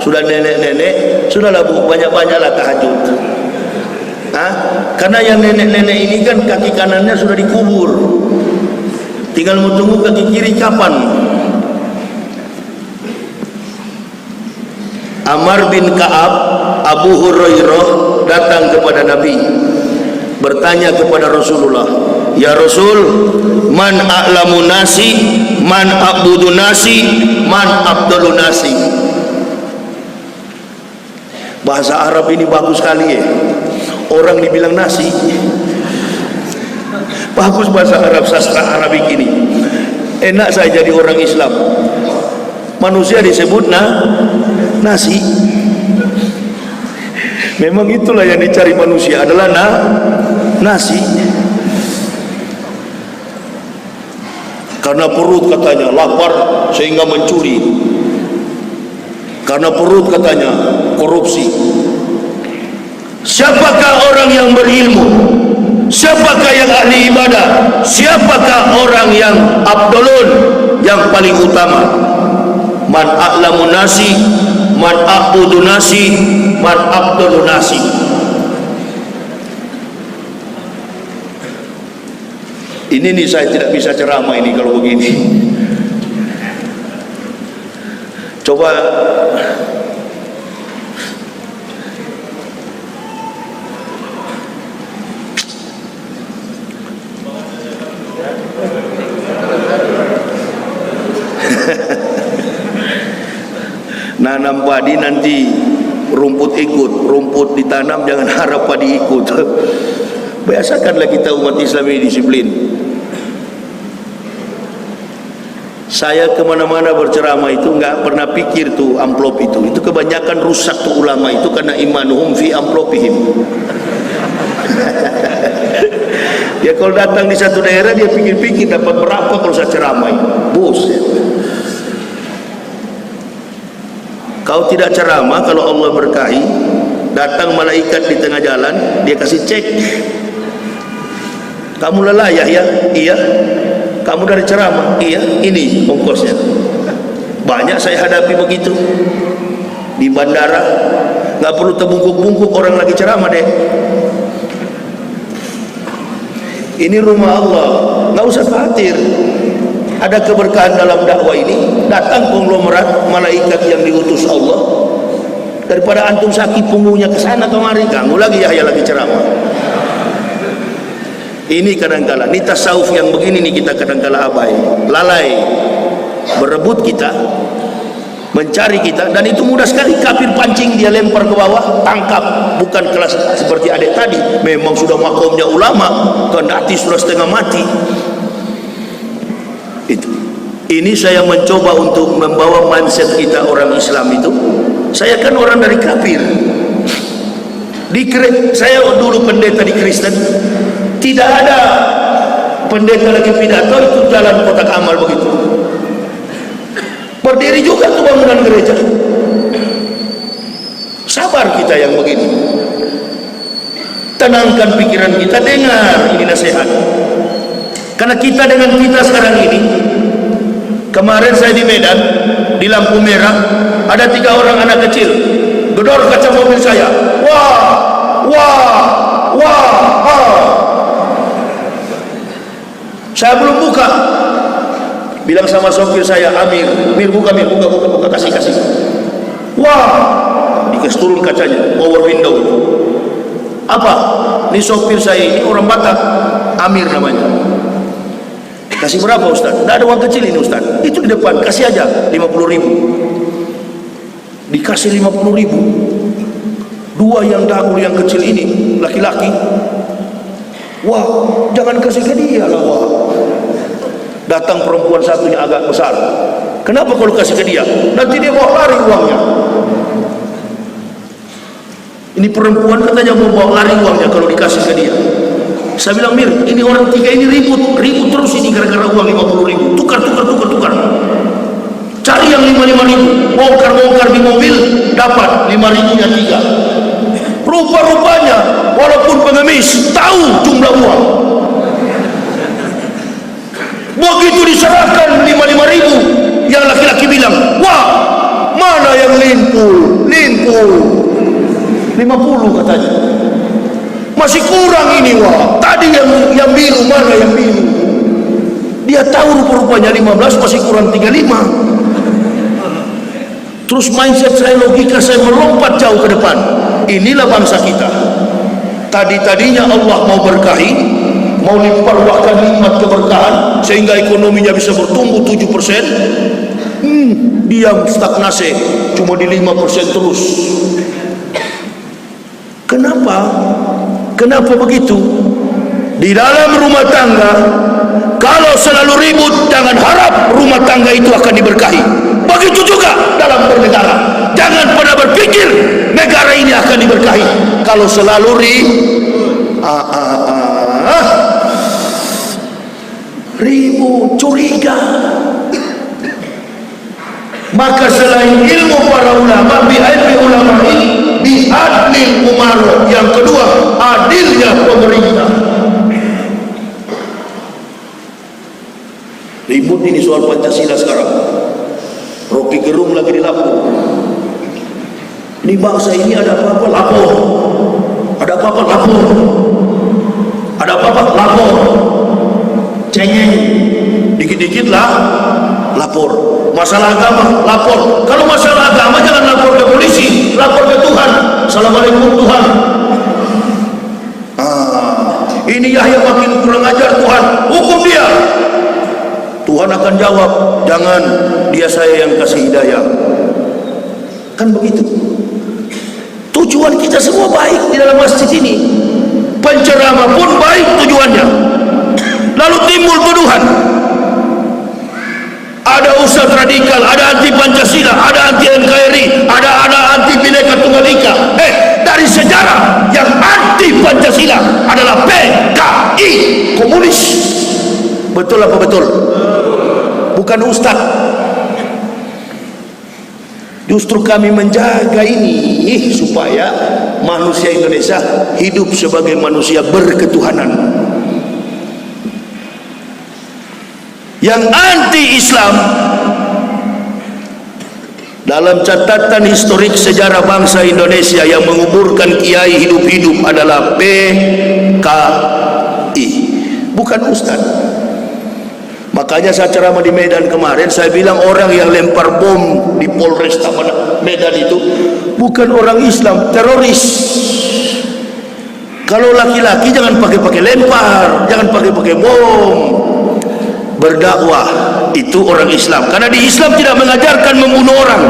sudah nenek-nenek, sudahlah Bu, banyak-banyaklah tahajud. Karena yang nenek-nenek ini kan kaki kanannya sudah dikubur, tinggal mau tunggu kaki kiri kapan. Amr bin Ka'ab, Abu Hurairah datang kepada Nabi, bertanya kepada Rasulullah, ya Rasul, man a'lamu nasi, man abdudu nasi, man abdulu nasi. Bahasa Arab ini bagus sekali ya. Orang dibilang nasi, bagus bahasa Arab, sastra Arabik ini. Enak saya jadi orang Islam. Manusia disebut nasi. Memang itulah yang dicari manusia, adalah nasi. Karena perut katanya lapar sehingga mencuri. Karena perut katanya korupsi. Siapakah orang yang berilmu? Siapakah yang ahli ibadah? Siapakah orang yang abdulun, yang paling utama? Man a'lamu nasi, man a'budu nasi, man abdulu nasi. Ini nih saya tidak bisa ceramah ini kalau begini. Coba Nanam padi nanti rumput ikut, rumput ditanam jangan harap padi ikut. Biasakanlah kita umat Islam ini disiplin. Saya kemana-mana berceramah itu nggak pernah pikir tuh amplop itu kebanyakan rusak tuh ulama itu karena imanuhum fi amplopihim. Ya kalau datang di satu daerah dia pikir-pikir dapat berapa kalau saya ceramah itu. Bos ya. Kau tidak ceramah kalau Allah berkahi, datang malaikat di tengah jalan dia kasih cek. Kamu lelah ya? Iya. Kamu dari ceramah? Iya. Ini ongkosnya. Banyak saya hadapi begitu di bandara, nggak perlu terbungkuk-bungkuk orang lagi ceramah deh. Ini rumah Allah, nggak usah khawatir. Ada keberkahan dalam dakwah ini. Datang konglomerat malaikat yang diutus Allah. Daripada antum sakit punggungnya ke sana kemari, ganggu lagi Yahya lagi ceramah. Ini kadang-kala, ini tasawuf yang begini nih kita kadang-kala abai, lalai, berebut kita, mencari kita, dan itu mudah sekali. Kafir pancing, dia lempar ke bawah, tangkap. Bukan kelas seperti adik tadi, memang sudah makomnya ulama, kendati sudah setengah mati. Itu. Ini saya mencoba untuk membawa mindset kita orang Islam itu. Saya kan orang dari kafir. Saya dulu pendeta di Kristen. Tidak ada pendeta lagi pidato, itu jalan kotak amal begitu. Berdiri juga tuh bangunan gereja. Sabar kita yang begini. Tenangkan pikiran kita, dengar ini nasihat. Karena kita dengan kita sekarang ini, kemarin saya di Medan, di lampu merah, ada 3 orang anak kecil, gedor kaca mobil saya. Saya belum buka, bilang sama sopir saya, Amir buka, kasih. Wah, dikasih turun kacanya, power window. Apa? Ini sopir saya ini orang Batak, Amir namanya. Kasih berapa Ustaz? Tidak ada uang kecil ini Ustaz. Itu di depan, kasih aja 50.000. Dikasih 50.000. 2 yang dahulu yang kecil ini, laki-laki. Wah, jangan kasih ke dia lah. Wah. Datang perempuan satunya agak besar. Kenapa kalau kasih ke dia? Nanti dia bawa lari uangnya. Ini perempuan katanya mau bawa lari uangnya kalau dikasih ke dia. Saya bilang, Mir, ini orang 3 ini ribut terus ini gara-gara uang 50.000. Tukar. Cari yang 55.000. Bongkar di mobil, dapat 5.000-nya 3. Rupa-rupanya walaupun pengemis tahu jumlah uang. Begitu diserahkan 55.000, yang laki-laki bilang, wah, mana yang limpul 50 katanya. Masih kurang ini, wah. Tadi yang biru, mana yang biru? Dia tahu rupa-rupanya 15 masih kurang 35. Terus mindset saya, logika saya melompat jauh ke depan. Inilah bangsa kita. Tadinya Allah mau berkahi, mau limpahkan nikmat keberkahan sehingga ekonominya bisa bertumbuh 7%. Diam, stagnasi, cuma di 5% terus. Kenapa begitu? Di dalam rumah tangga, kalau selalu ribut, jangan harap rumah tangga itu akan diberkahi. Begitu juga dalam bernegara, jangan pernah berpikir negara ini akan diberkahi kalau selalu ribut, curiga. Maka selain ilmu para ulama, bi'ilmi ulama ini, bi'adlil umaro. Yang kedua, adilnya pemerintah. Ribut ini soal Pancasila sekarang. Rocky Gerung lagi dilapor. Ini bangsa ini ada apa-apa lapor. Ada apa-apa lapor. Ada apa-apa lapor. Cengeng. Dikit-dikit lah lapor. Masalah agama lapor. Kalau masalah agama jangan lapor ke polisi, lapor ke Tuhan. Assalamualaikum Tuhan. Ini Yahya makin kurang ajar Tuhan, hukum dia. Tuhan akan jawab, jangan, dia saya yang kasih hidayah. Kan begitu. Tujuan kita semua baik di dalam masjid ini. Penceramah pun baik tujuannya. Lalu timbul tuduhan. Ada ustaz radikal, ada anti Pancasila, ada anti NKRI, ada anti Bhinneka Tunggal Ika. Dari sejarah yang anti Pancasila adalah PKI, komunis. Betul apa betul? Bukan ustaz. Justru kami menjaga ini supaya manusia Indonesia hidup sebagai manusia berketuhanan. Yang anti-Islam dalam catatan historik sejarah bangsa Indonesia yang menguburkan kiai hidup-hidup adalah PKI, bukan ustaz. Makanya saya ceramah di Medan kemarin, saya bilang orang yang lempar bom di Polresta Medan itu bukan orang Islam, teroris. Kalau laki-laki jangan pakai lempar, jangan pakai bom. Berdakwah itu orang Islam, karena di Islam tidak mengajarkan membunuh orang.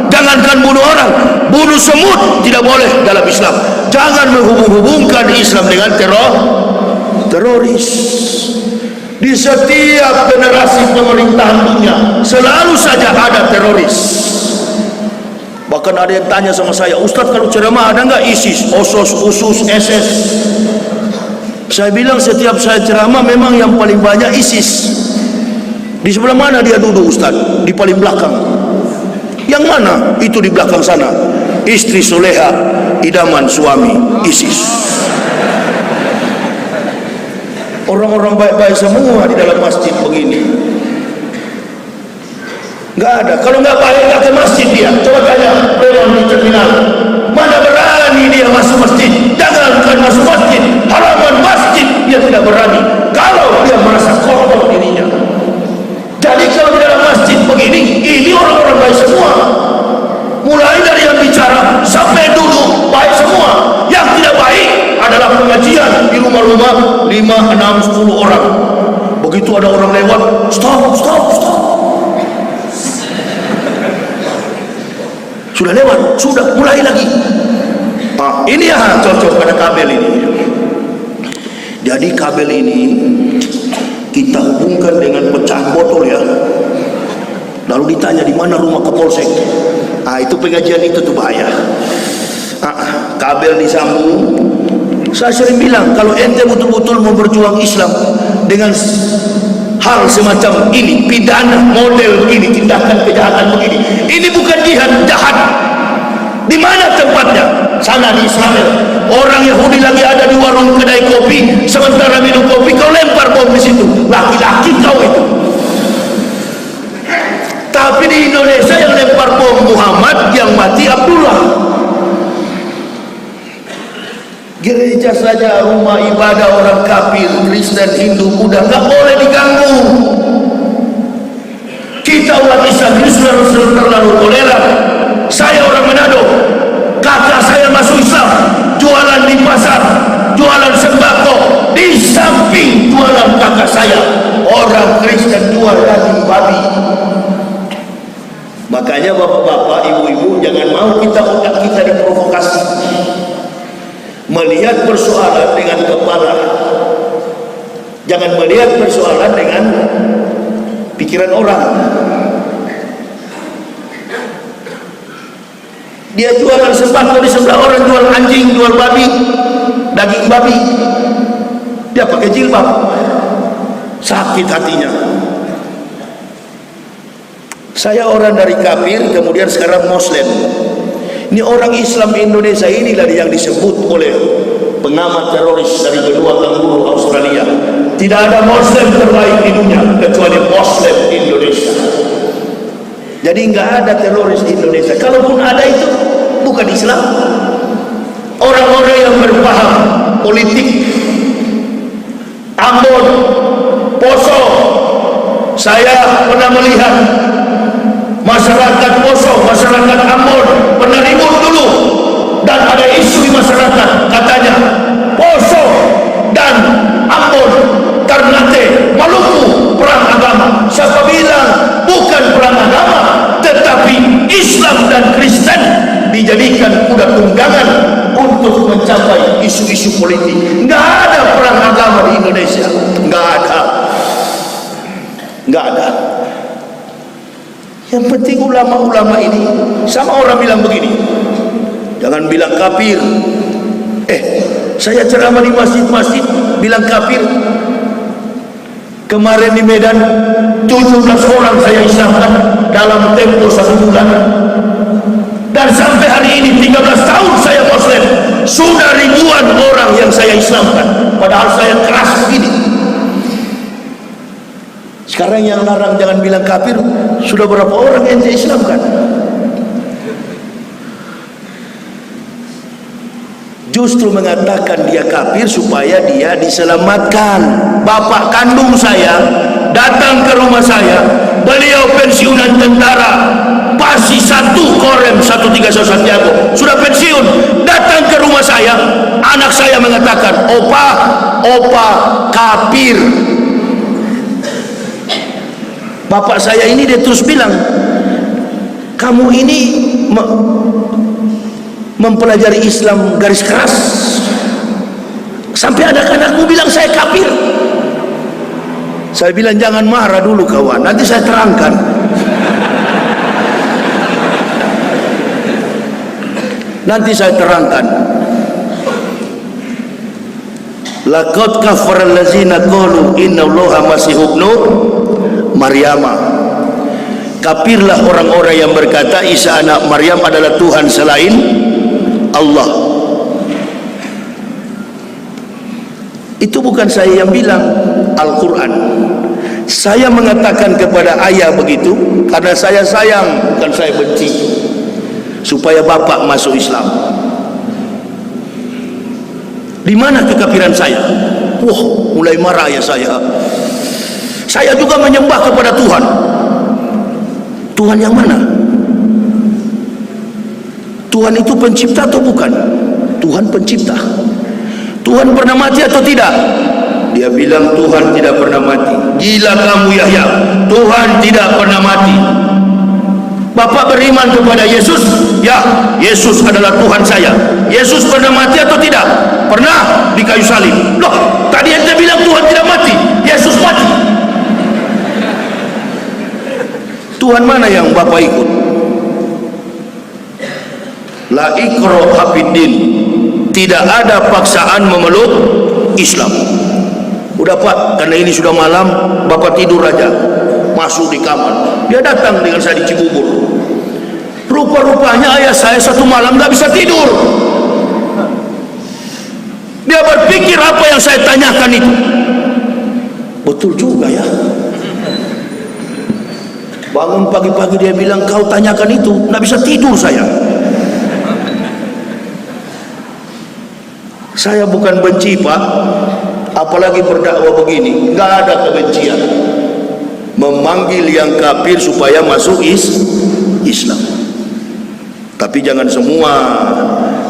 Jangankan bunuh orang, bunuh semut tidak boleh dalam Islam. Jangan menghubung-hubungkan Islam dengan teroris. Di setiap generasi pemerintahan dunia selalu saja ada teroris. Bahkan ada yang tanya sama saya, Ustaz kalau ceramah ada nggak ISIS, OSOS, USUS, SS? Saya bilang setiap saya ceramah memang yang paling banyak ISIS. Di sebelah mana dia duduk Ustaz? Di paling belakang. Yang mana? Itu di belakang sana. Istri soleha, idaman suami ISIS. Orang-orang baik-baik semua di dalam masjid begini. Nggak ada. Kalau nggak baik nggak ke masjid dia. Coba tanya preman di terminal. Mana berani dia masuk masjid? Jangankan masuk masjid, halaman masjid dia tidak berani. Kalau dia merasa kotor dirinya. Jadi kalau di dalam masjid begini, ini orang-orang baik semua. Mulai dari yang bicara sampai duduk baik semua. Yang tidak baik adalah pengajian di rumah-rumah 5, 6, 10 orang. Begitu ada orang lewat, stop. Sudah lewat, sudah mulai lagi. Nah, ini ya cocok pada kabel ini. Jadi kabel ini kita hubungkan dengan pecahan botol ya. Lalu ditanya di mana rumah Kapolsek. Itu pengajian itu tuh bahaya. Kabel disambung. Saya sering bilang kalau ente betul-betul mau berjuang Islam dengan hal semacam ini, pidana model begini, tindakan kejahatan begini, ini bukan jihad, jahat. Di mana tempatnya? Sana di Israel. Orang Yahudi lagi ada di warung kedai kopi, sementara minum kopi kau lempar bom di situ. Laki-laki kau itu. Tapi di Indonesia yang lempar bom Muhammad, yang mati Abdullah. Gereja saja, rumah ibadah orang kafir, Kristen, Hindu, Buddha nggak boleh diganggu. Kita umat Islam ini sudah terlalu toleran. Saya orang Manado, kakak saya masuk Islam, jualan di pasar, jualan sembako, di samping jualan kakak saya orang Kristen jual daging babi. Makanya bapak-bapak, ibu-ibu, jangan mau otak kita diprovokasi melihat persoalan dengan kepala. Jangan melihat persoalan dengan pikiran orang. Dia jualan sembako di sebelah orang jual anjing, jual babi, daging babi. Dia pakai jilbab. Sakit hatinya. Saya orang dari kafir, kemudian sekarang Muslim. Ini orang Islam Indonesia inilah yang disebut oleh pengamat teroris dari benua kanguru Australia. Tidak ada Muslim terbaik di dunia kecuali Muslim Indonesia. Jadi nggak ada teroris di Indonesia. Kalaupun ada itu bukan Islam. Orang-orang yang berpaham politik, Ambon, Poso. Saya pernah melihat masyarakat Poso, masyarakat Ambon pernah ribut dulu, dan ada isu di masyarakat katanya Poso dan Ambon, Ternate, Maluku perang agama. Siapa bilang bukan perang agama, tetapi Islam dan Kristen ulama di Indonesia? Nggak ada. Nggak ada. Yang penting ulama-ulama ini, sama orang bilang begini, jangan bilang kafir. Saya ceramah di masjid-masjid bilang kafir. Kemarin di Medan 17 orang saya islamkan dalam tempo 1 bulan. Dan sampai hari ini 13 tahun saya Muslim, sudah ribuan orang yang saya islamkan. Padahal saya keras begini. Sekarang yang larang jangan bilang kafir, sudah berapa orang yang saya islamkan? Justru mengatakan dia kafir supaya dia diselamatkan. Bapak kandung saya datang ke rumah saya, beliau pensiunan tentara, Pasi 1 Korem 13 Santiago, sudah pensiun, datang ke rumah saya. Anak saya mengatakan, opa kafir. Bapak saya ini dia terus bilang, kamu ini mempelajari Islam garis keras, sampai anak-anakmu bilang saya kafir. Saya bilang jangan marah dulu kawan, nanti saya terangkan. Nanti saya terangkan. Laqad kafara allazina qalu innallaha masihub ibnu Maryam. Kafirlah orang-orang yang berkata Isa anak Maryam adalah Tuhan selain Allah. Itu bukan saya yang bilang, Al-Quran. Saya mengatakan kepada ayah begitu karena saya sayang, bukan saya benci, supaya bapak masuk Islam. Di mana kekafiran saya? Wah, mulai marah ayah saya. Saya juga menyembah kepada Tuhan. Tuhan yang mana? Tuhan itu pencipta atau bukan? Tuhan pencipta. Tuhan pernah mati atau tidak? Dia bilang Tuhan tidak pernah mati. Gila kamu Yahya, Tuhan tidak pernah mati. Bapak beriman kepada Yesus? Ya, Yesus adalah Tuhan saya. Yesus pernah mati atau tidak? Pernah di kayu salib. Loh, tadi ente bilang Tuhan tidak mati, Yesus mati. Tuhan mana yang Bapak ikut? La ikra hafiddin, tidak ada paksaan memeluk Islam. Udah Pak, karena ini sudah malam, Bapak tidur aja, masuk di kamar. Dia datang dengan saya di Cibubur. Rupa-rupanya ayah saya 1 malam gak bisa tidur. Dia berpikir apa yang saya tanyakan itu betul juga ya. Bangun pagi-pagi dia bilang kau tanyakan itu, gak bisa tidur saya. Saya bukan benci Pak, apalagi berdakwah begini, nggak ada kebencian. Memanggil yang kafir supaya masuk Islam. Tapi jangan semua.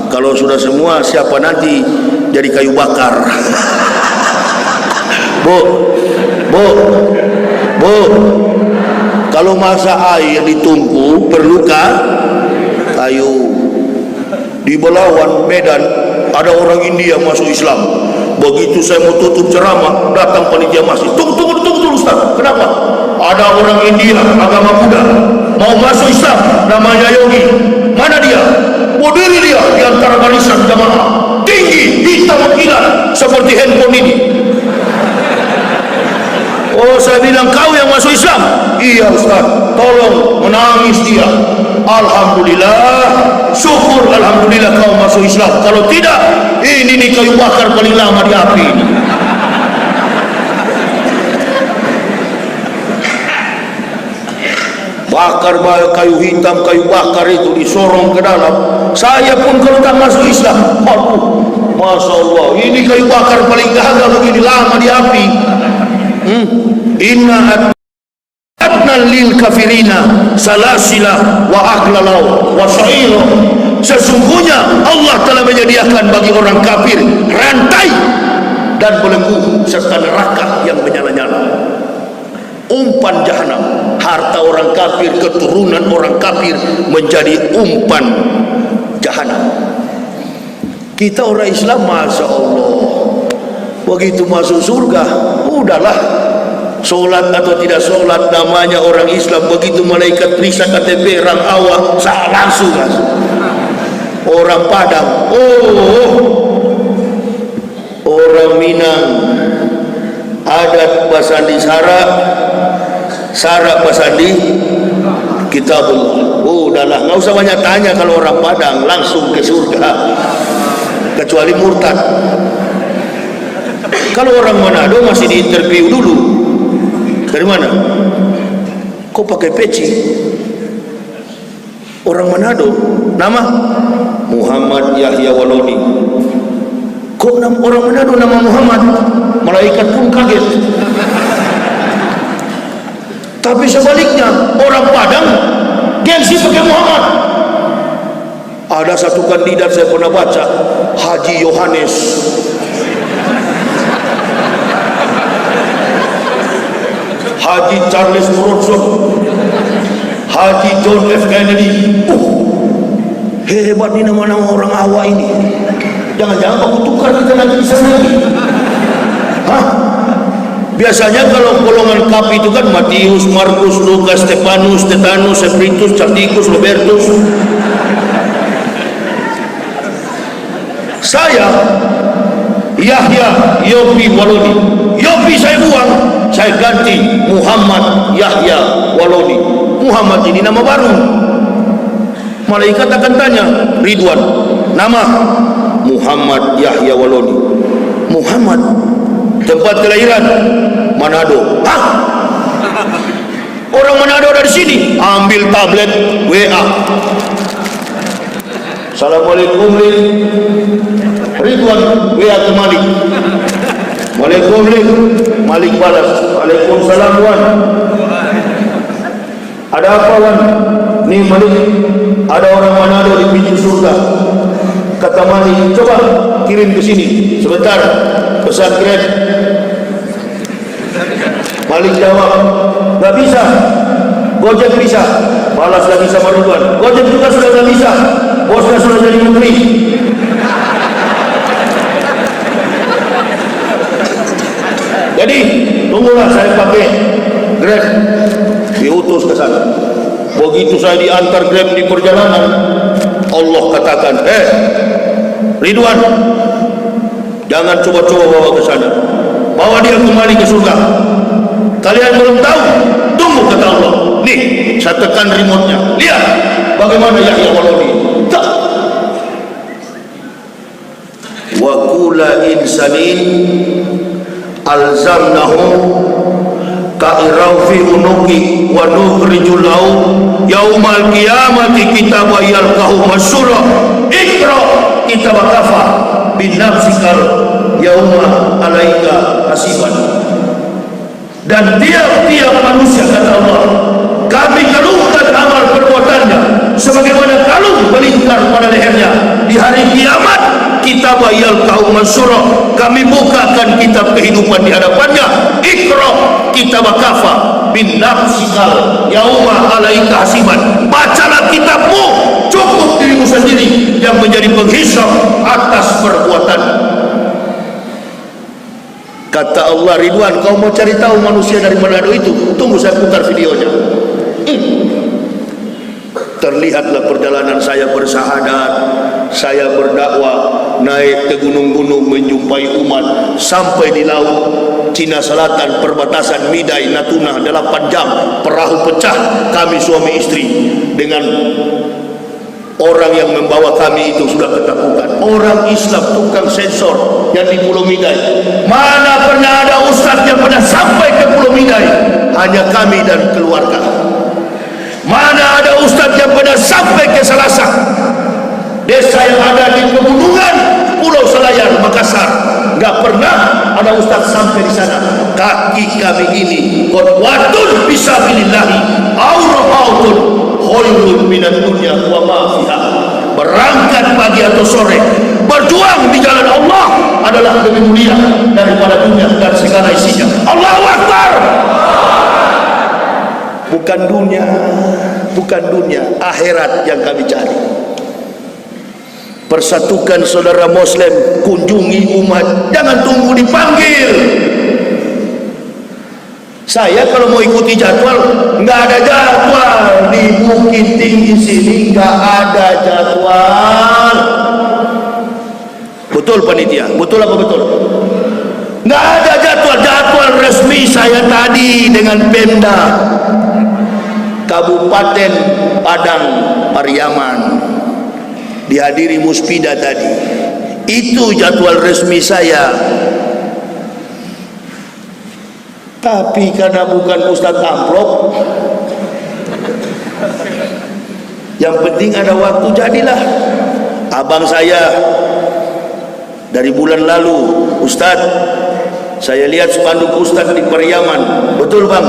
Kalau sudah semua, siapa nanti jadi kayu bakar? Bu, kalau masa air ditumpu perlu kayu. Di Belawan, Medan, ada orang India masuk Islam. Begitu saya mau tutup ceramah, datang panitia masjid. Tunggu Ustaz. Kenapa? Ada orang India agama Buddha mau masuk Islam, namanya Yogi. Mana dia? Berdiri dia di antara barisan jamaah, tinggi, hitam kilat seperti handphone ini. Oh, saya bilang kau yang masuk Islam? Iya Ustaz. Tolong, menangis dia. Alhamdulillah, syukur alhamdulillah kau masuk Islam. Kalau tidak, ini nih kayu bakar paling lama di api ini. Bakar kayu hitam, kayu bakar itu disorong ke dalam. Saya pun kalau tak masuk Islam, aduh, Masya Allah, ini kayu bakar paling gagal begini lama di api. Inna lil kafirina salasila wa aghlalau wa sa'ira. Sesungguhnya Allah telah menyediakan bagi orang kafir rantai dan belenggu serta neraka yang menyala-nyala. Umpan jahanam, harta orang kafir, keturunan orang kafir menjadi umpan jahanam. Kita orang Islam, Masya Allah, Begitu masuk surga, udahlah, solat atau tidak solat namanya orang Islam. Begitu malaikat periksa KTP orang awam, langsung. Orang Padang, orang Minang, adat Basandi Sarak Basandi Kitabullah. Udahlah, nggak usah banyak tanya kalau orang Padang langsung ke surga, kecuali murtad. Kalau orang Manado masih diinterview dulu. Dari mana? Kok pakai peci? Orang Manado. Nama? Muhammad Yahya Waloni. Kok orang Manado nama Muhammad? Malaikat pun kaget. Tapi sebaliknya, orang Padang gengsi pakai Muhammad. Ada satu kandidat saya pernah baca, Haji Yohanes. Haji Charles Bronson, Haji John F. Kennedy. Hebat ini nama-nama orang awak ini. Jangan-jangan aku tukar kita lagi di sana lagi. Hah? Biasanya kalau golongan kapi itu kan Matius, Markus, Lukas, Stefanus, Stetanus, Seprintus, Charticus, Robertus. Saya Yahya Yopi Waloni. Yopi saya buang, saya ganti Muhammad Yahya Waloni. Muhammad ini nama baru. Malaikat akan tanya, Ridwan, nama? Muhammad Yahya Waloni. Muhammad, tempat kelahiran Manado. Hah? Orang Manado dari sini. Ambil tablet WA. Assalamualaikum Ridwan, WA ke Malik. Waalaikumsalam. Malik balas, Waalaikumsalam Wan. Ada apa Wan? Nih Malik, ada orang Manado di pintu surga. Kata Malik, coba kirim ke sini sebentar, pesan Grab. Malik jawab, gak bisa. Gojek bisa. Balas lagi sama Ridwan, Gojek juga sudah gak bisa. Bosnya sudah jadi menteri. Jadi tunggulah saya pakai Grab, diutus ke sana. Begitu saya diantar Grab di perjalanan, Allah katakan, Ridwan, jangan coba-coba bawa ke sana, bawa dia kembali ke surga. Kalian belum tahu, tunggu kata Allah. Nih, saya tekan remote-nya, lihat bagaimana Yahya Waloni. Tak. Wa kula insanin alzamnahu ka'irau fi unuki wa nukhrijul lahu yaumal qiyamati kitaba yalqahu masyura ikra kitabaka bin nafsikal yauma alaika hasiban. Dan tiap-tiap manusia, kata Allah, kami kalungkan amal perbuatannya sebagaimana kalung melingkar pada lehernya. Di hari kiamat kitab yalqahu mansura, kami bukakan kitab kehidupan di hadapannya. Iqra kitabaka bin nafsikal yauma alaika hasiban. Bacalah kitabmu, cukup dirimu sendiri yang menjadi penghisap atas perbuatan. Kata Allah, Ridwan, kau mau cari tahu manusia dari Manado itu? Tunggu saya putar videonya. Terlihatlah perjalanan saya bersahadat, saya berdakwah, naik ke gunung-gunung menjumpai umat, sampai di laut Cina Selatan, perbatasan Midai Natuna, 8 jam, perahu pecah, kami suami istri dengan orang yang membawa kami itu sudah ketakutan. Orang Islam tukang sensor yang di Pulau Midai, mana pernah ada ustaz yang pernah sampai ke Pulau Midai? Hanya kami dan keluarga. Mana ada ustaz yang pernah sampai ke Salasang, desa yang ada di pegunungan Pulau Selayar, Makassar? Gak pernah ada ustaz sampai di sana. Kaki kami ini qudwatun fisabilillahi aurahatun khairun minad dunya wa ma fiha. Berangkat pagi atau sore, berjuang di jalan Allah adalah lebih mulia daripada dunia dan segala isinya. Allahu Akbar. Bukan dunia, akhirat yang kami cari. Persatukan saudara Muslim, kunjungi umat, jangan tunggu dipanggil. Saya kalau mau ikuti jadwal, nggak ada jadwal di Bukit Tinggi sini, nggak ada jadwal. Betul panitia? Betul apa betul? Nggak ada jadwal resmi saya tadi dengan Pemda Kabupaten Padang Pariaman, dihadiri Muspida tadi. Itu jadwal resmi saya. Tapi karena bukan Ustadz Amplop, yang penting ada waktu, jadilah. Abang saya dari bulan lalu, Ustadz, saya lihat spanduk Ustadz di Pariaman. Betul bang?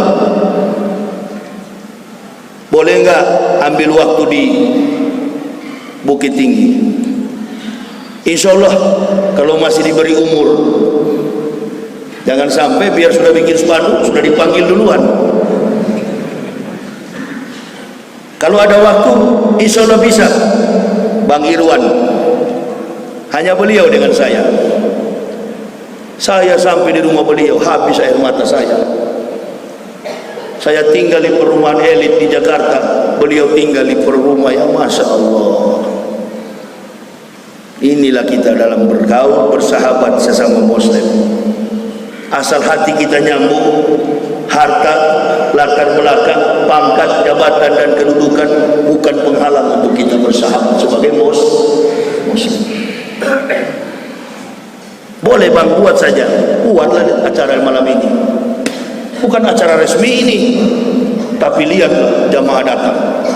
Boleh nggak ambil waktu di Bukit Tinggi? Insya Allah kalau masih diberi umur. Jangan sampai biar sudah bikin spanduk sudah dipanggil duluan. Kalau ada waktu, insya Allah bisa. Bang Irwan, hanya beliau dengan saya. Saya sampai di rumah beliau, habis air mata saya. Saya tinggal di perumahan elit di Jakarta, beliau tinggal di perumahan yang Masya Allah. Inilah kita dalam bergaul, bersahabat sesama Muslim. Asal hati kita nyambung, harta, latar belakang, pangkat, jabatan dan kedudukan bukan penghalang untuk kita bersahabat sebagai Muslim. Boleh bang, buat saja, buatlah acara malam ini. Bukan acara resmi ini, tapi lihat jamaah datang.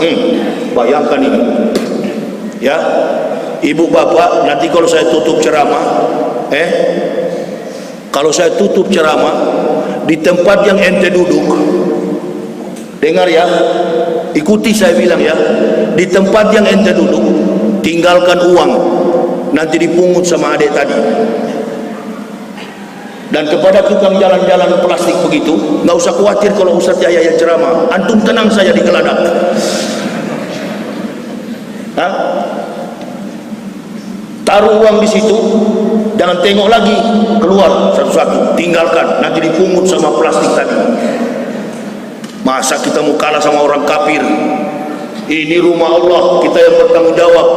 Bayangkan ini, ya, ibu bapak. Nanti kalau saya tutup ceramah, kalau saya tutup ceramah di tempat yang ente duduk, dengar ya, ikuti saya bilang ya, di tempat yang ente duduk, tinggalkan uang, nanti dipungut sama adik tadi. Dan kepada tukang jalan-jalan plastik begitu, nggak usah khawatir kalau Ustadz Yahya yang ceramah, antum tenang saja di geladak. Taruh uang di situ, jangan tengok lagi keluar satu-satu, tinggalkan, nanti dipungut sama plastik tadi. Masa kita mau kalah sama orang kafir? Ini rumah Allah, kita yang bertanggung jawab.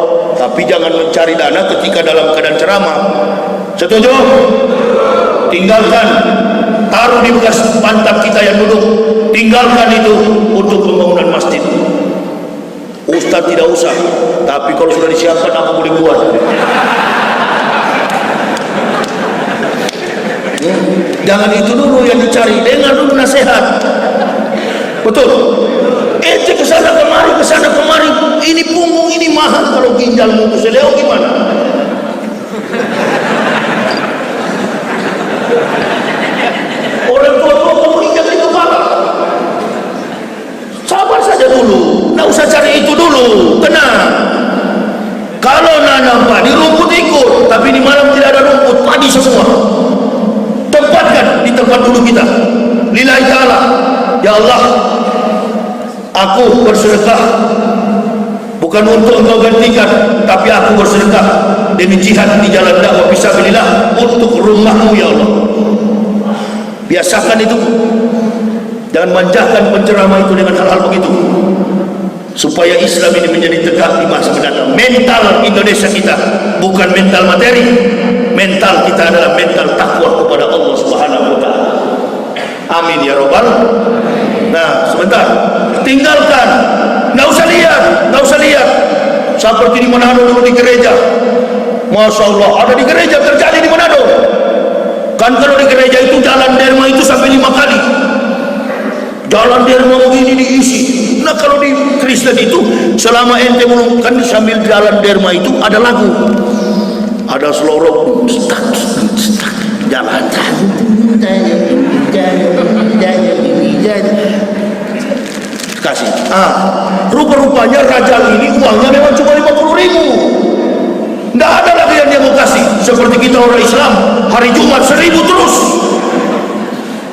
Tapi jangan mencari dana ketika dalam keadaan ceramah. Setuju? Tinggalkan, taruh di bekas pantat kita yang duduk, tinggalkan itu untuk pembangunan masjid. Ustaz tidak usah, tapi kalau sudah disiapkan apa boleh buat. Jangan itu dulu yang dicari, dengar dulu nasihat. Betul? Ente kesana kemari, ini punggung ini mahal, kalau ginjalmu keseleo gimana? Orang tua-tua kamu injak di kepala. Sabar saja dulu, nggak usah cari itu dulu, tenang. Kalau nanam padi rumput ikut, tapi di malam tidak ada rumput, padi semua. Tempatkan di tempat dulu kita. Lillahi ta'ala, ya Allah, aku bersedekah bukan untuk engkau gantikan, tapi aku bersedekah demi jihad di jalan dakwah fisabilillah untuk rumahmu ya Allah. Biasakan itu, jangan manjakan penceramah itu dengan hal-hal begitu, supaya Islam ini menjadi tegak di masa mendatang. Mental Indonesia kita bukan mental materi, mental kita adalah mental takwa kepada Allah Subhanahu wa ta'ala. Amin ya robbal. Nah, sebentar, tinggalkan, nggak usah lihat. Seperti di Manado dulu di gereja, Masya Allah, ada di gereja terjadi di Manado. Kan kalau di gereja itu jalan derma itu sampai 5 kali. Jalan derma begini diisi. Nah kalau di Kristen itu selama ente belum, kan sambil jalan derma itu ada lagu, ada selorok, jalan. Kasih. Rupa-rupanya Rajal ini uangnya memang cuma 50.000. Tidak ada lagi yang dia mau kasih. Seperti kita orang Islam, hari Jumat 1.000 terus.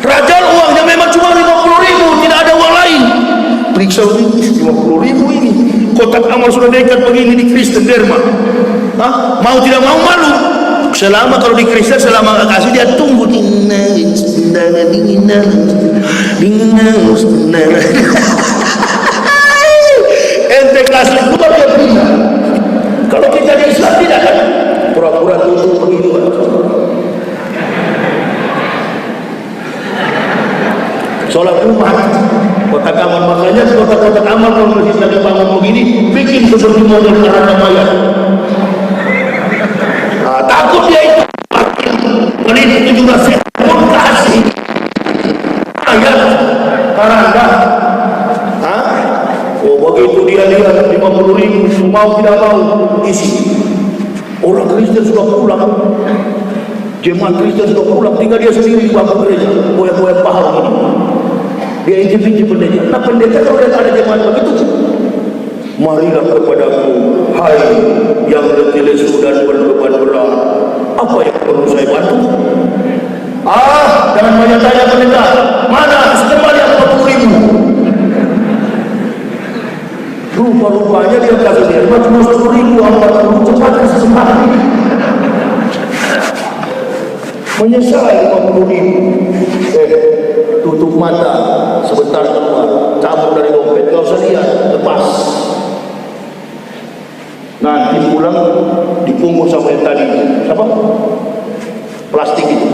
Rajal uangnya memang cuma 50.000, tidak ada uang lain. Periksa ini 50.000 ini. Kotak amal sudah dekat begini di Kristen derma. Mau tidak mau malu. Selama kalau di Kristen selama nggak kasih dia tunggu. Ente kelas 2 dia bisa. Kalau kita di Islam tidak kan pura-pura tutup begitu. Sholat Jumat kotak amal, makanya kotak-kotak amal kalau masjid ada bangun begini bikin seperti model Karangmayat. Takut dia itu menit itu juga saya pun kasih ayat Karangga. Oh begitu dia lihat 50.000 mau tidak mau isi. Orang Kristen sudah pulang, jemaat Kristen sudah pulang, tinggal dia sendiri di bangku gereja, goyang-goyang paha begini. Dia incip-incip pendeta. Nah pendeta kalau dia ada jemaat begitu, marilah kepadaku, hai yang letih lesu dan berbeban berat, apa yang perlu saya bantu? Jangan banyak tanya pendeta, mana setempat yang 40.000? Rupa-rupanya dia kasih dia cuma 10.000, 40 cepat kasih sembah. Menyesal 50.000. Tutup mata sebentar keluar, cabut dari dompet, kau lihat, lepas. Nanti pulang dibungkus sama yang tadi, apa? Plastik itu.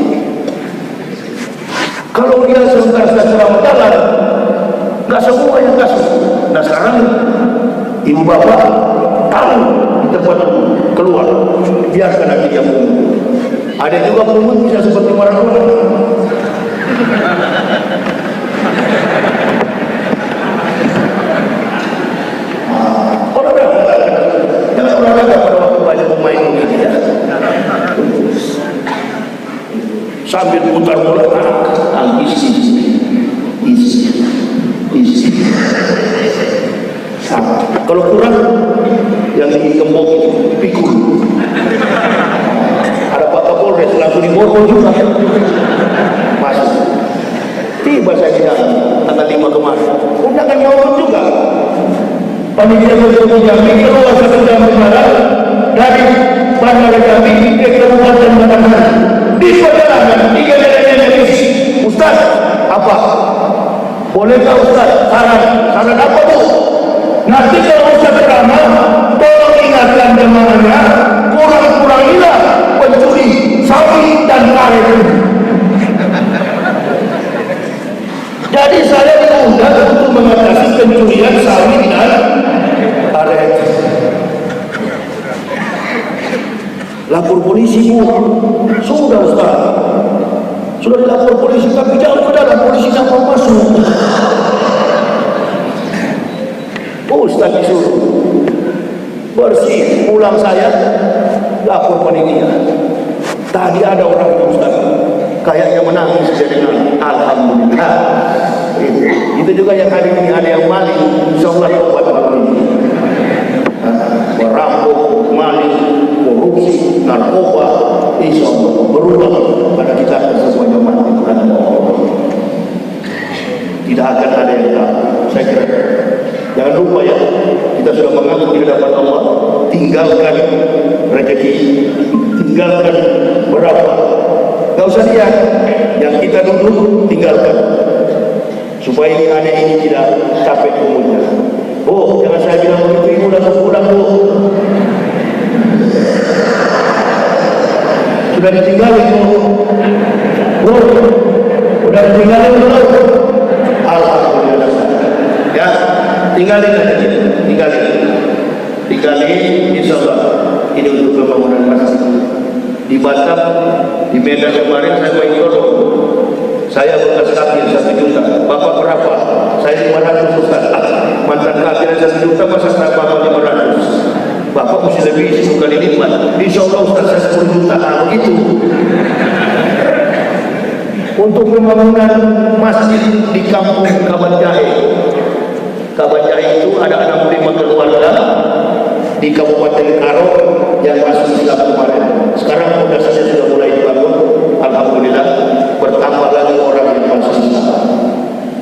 Kalau dia sebentar ceramah jalan, nggak semua yang kasih. Nah sekarang ibu bapak tahu di tempat keluar, biarkan nanti dia pungut. Ada juga pungut bisa seperti Maradona. Jangan olahraga pada waktu banyak pemain begini ya. Sambil putar bola, isi. Kalau kurang yang digembok itu pikul. Ada Pak Kapolres langsung diborgol juga. Masuk. Tiba saya di dalam tanggal 5 kemarin. Undangan nyawut juga. Panitia Gubernur Jambi keluar satu jam kemarin dari Bandara Jambi ke Kabupaten Batangan. Di perjalanan 3 dari Ustaz, apa? Bolehkah Ustaz saran apa Bu? Nanti kalau Ustaz ceramah, tolong ingatkan jemaahnya, kurang-kurangilah pencuri sapi dan karet. Jadi saya diundang untuk mengatasi pencurian sapi dan karet. Lapor polisi Bu. Sudah Ustaz. Sudah dilapor polisi, tapi jangan ke dalam, polisi tak mau masuk. Ustaz disuruh bersih, pulang saya lapor panitia. Tadi ada orang itu Ustaz, kayaknya menangis dia dengan alhamdulillah. Itu juga yang hari ini ada yang maling, insyaallah tobat malam ini. Merampok, maling, korupsi, narkoba, insyaallah berubah pada kita semuanya mati Tuhan. Tidak akan ada yang tahu. Saya kira jangan lupa ya, kita sudah mengaku di hadapan Allah, tinggalkan rezeki, tinggalkan berapa. Gak usah lihat, yang kita duduk tinggalkan, supaya anak ini tidak capek umurnya. Oh, jangan saya bilang begitu, ibu langsung pulang Bu. Sudah ditinggalin Bu. Sudah ditinggalin Bu. Alhamdulillah. Ya, tinggalin aja gitu. Tinggalin, insyaallah ini untuk pembangunan masjid. Di Batam, di Medan kemarin saya main tolong. Saya bekas kafir 1 juta. Bapak berapa? Saya 500 Ustaz. Mantan kafir 1 juta, masa saya bapak 500? Bapak mesti lebih 10 kali lipat. Insyaallah Ustaz saya 10 juta. Begitu. Untuk pembangunan masjid di kampung Kabanjahe. Kabanjahe itu ada 65 keluarga di Kabupaten Karo yang masuk Islam kemarin. Sekarang fondasinya sudah mulai dibangun. Alhamdulillah bertambah lagi orang yang masuk Islam.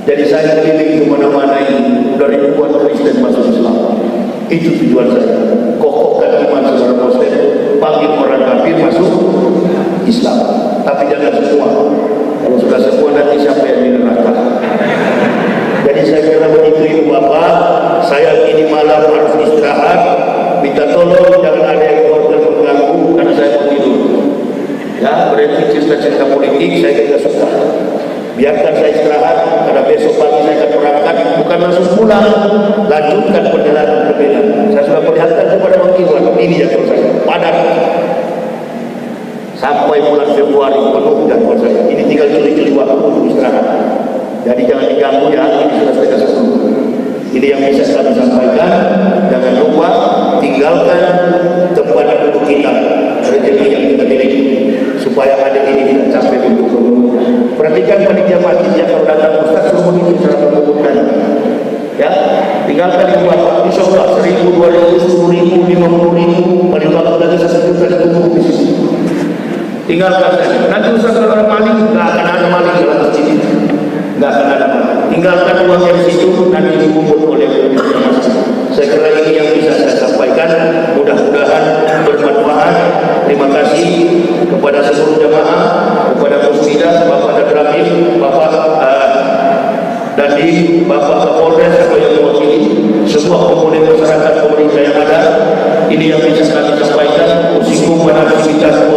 Jadi saya keliling kemana-mana ini dari ribuan Kristen masuk Islam. Itu tujuan saya. Kokohkan iman saudara Muslim, panggil orang kafir masuk Islam. Tapi jangan semua. Kalau sudah semua dan politik saya tidak suka. Biarkan saya istirahat, karena besok pagi saya akan berangkat, bukan langsung pulang, lanjutkan perjalanan berbeda. Saya sudah perlihatkan kepada Bang Iwan, ini jadwal saya, padat. Sampai bulan Februari penuh jadwal saya. Ini tinggal curi-curi waktu untuk istirahat. Jadi jangan diganggu ya, ini sudah setengah 10. Ini yang bisa kami sampaikan. Jangan lupa tinggalkan tempat duduk kita, rezeki yang kita miliki, supaya hari ini tidak sampai duduk. Perhatikan panitia masjid yang kalau datang Ustaz semua itu cara menyebutkan. Ya, tinggalkan di bawah. Insya Allah 1.000, 2.000, 10.000, 50.000, paling banyak lagi 1 juta ditunggu di sini. Tinggalkan saja. Nanti Ustaz kalau ada maling, nggak akan ada maling dalam masjid ini. Nggak akan ada maling. Tinggalkan uang dari situ, nanti dikumpul oleh panitia masjid. Saya kira ini yang bisa saya sampaikan. Mudah-mudahan bermanfaat. Terima kasih kepada seluruh jamaah, kepada Muslidah, Bapak Dadramil, Bapak Dadi, Bapak Kapolres atau yang mewakili semua komponen masyarakat pemerintah yang ada. Ini yang bisa kami sampaikan. Usikum pada aktivitas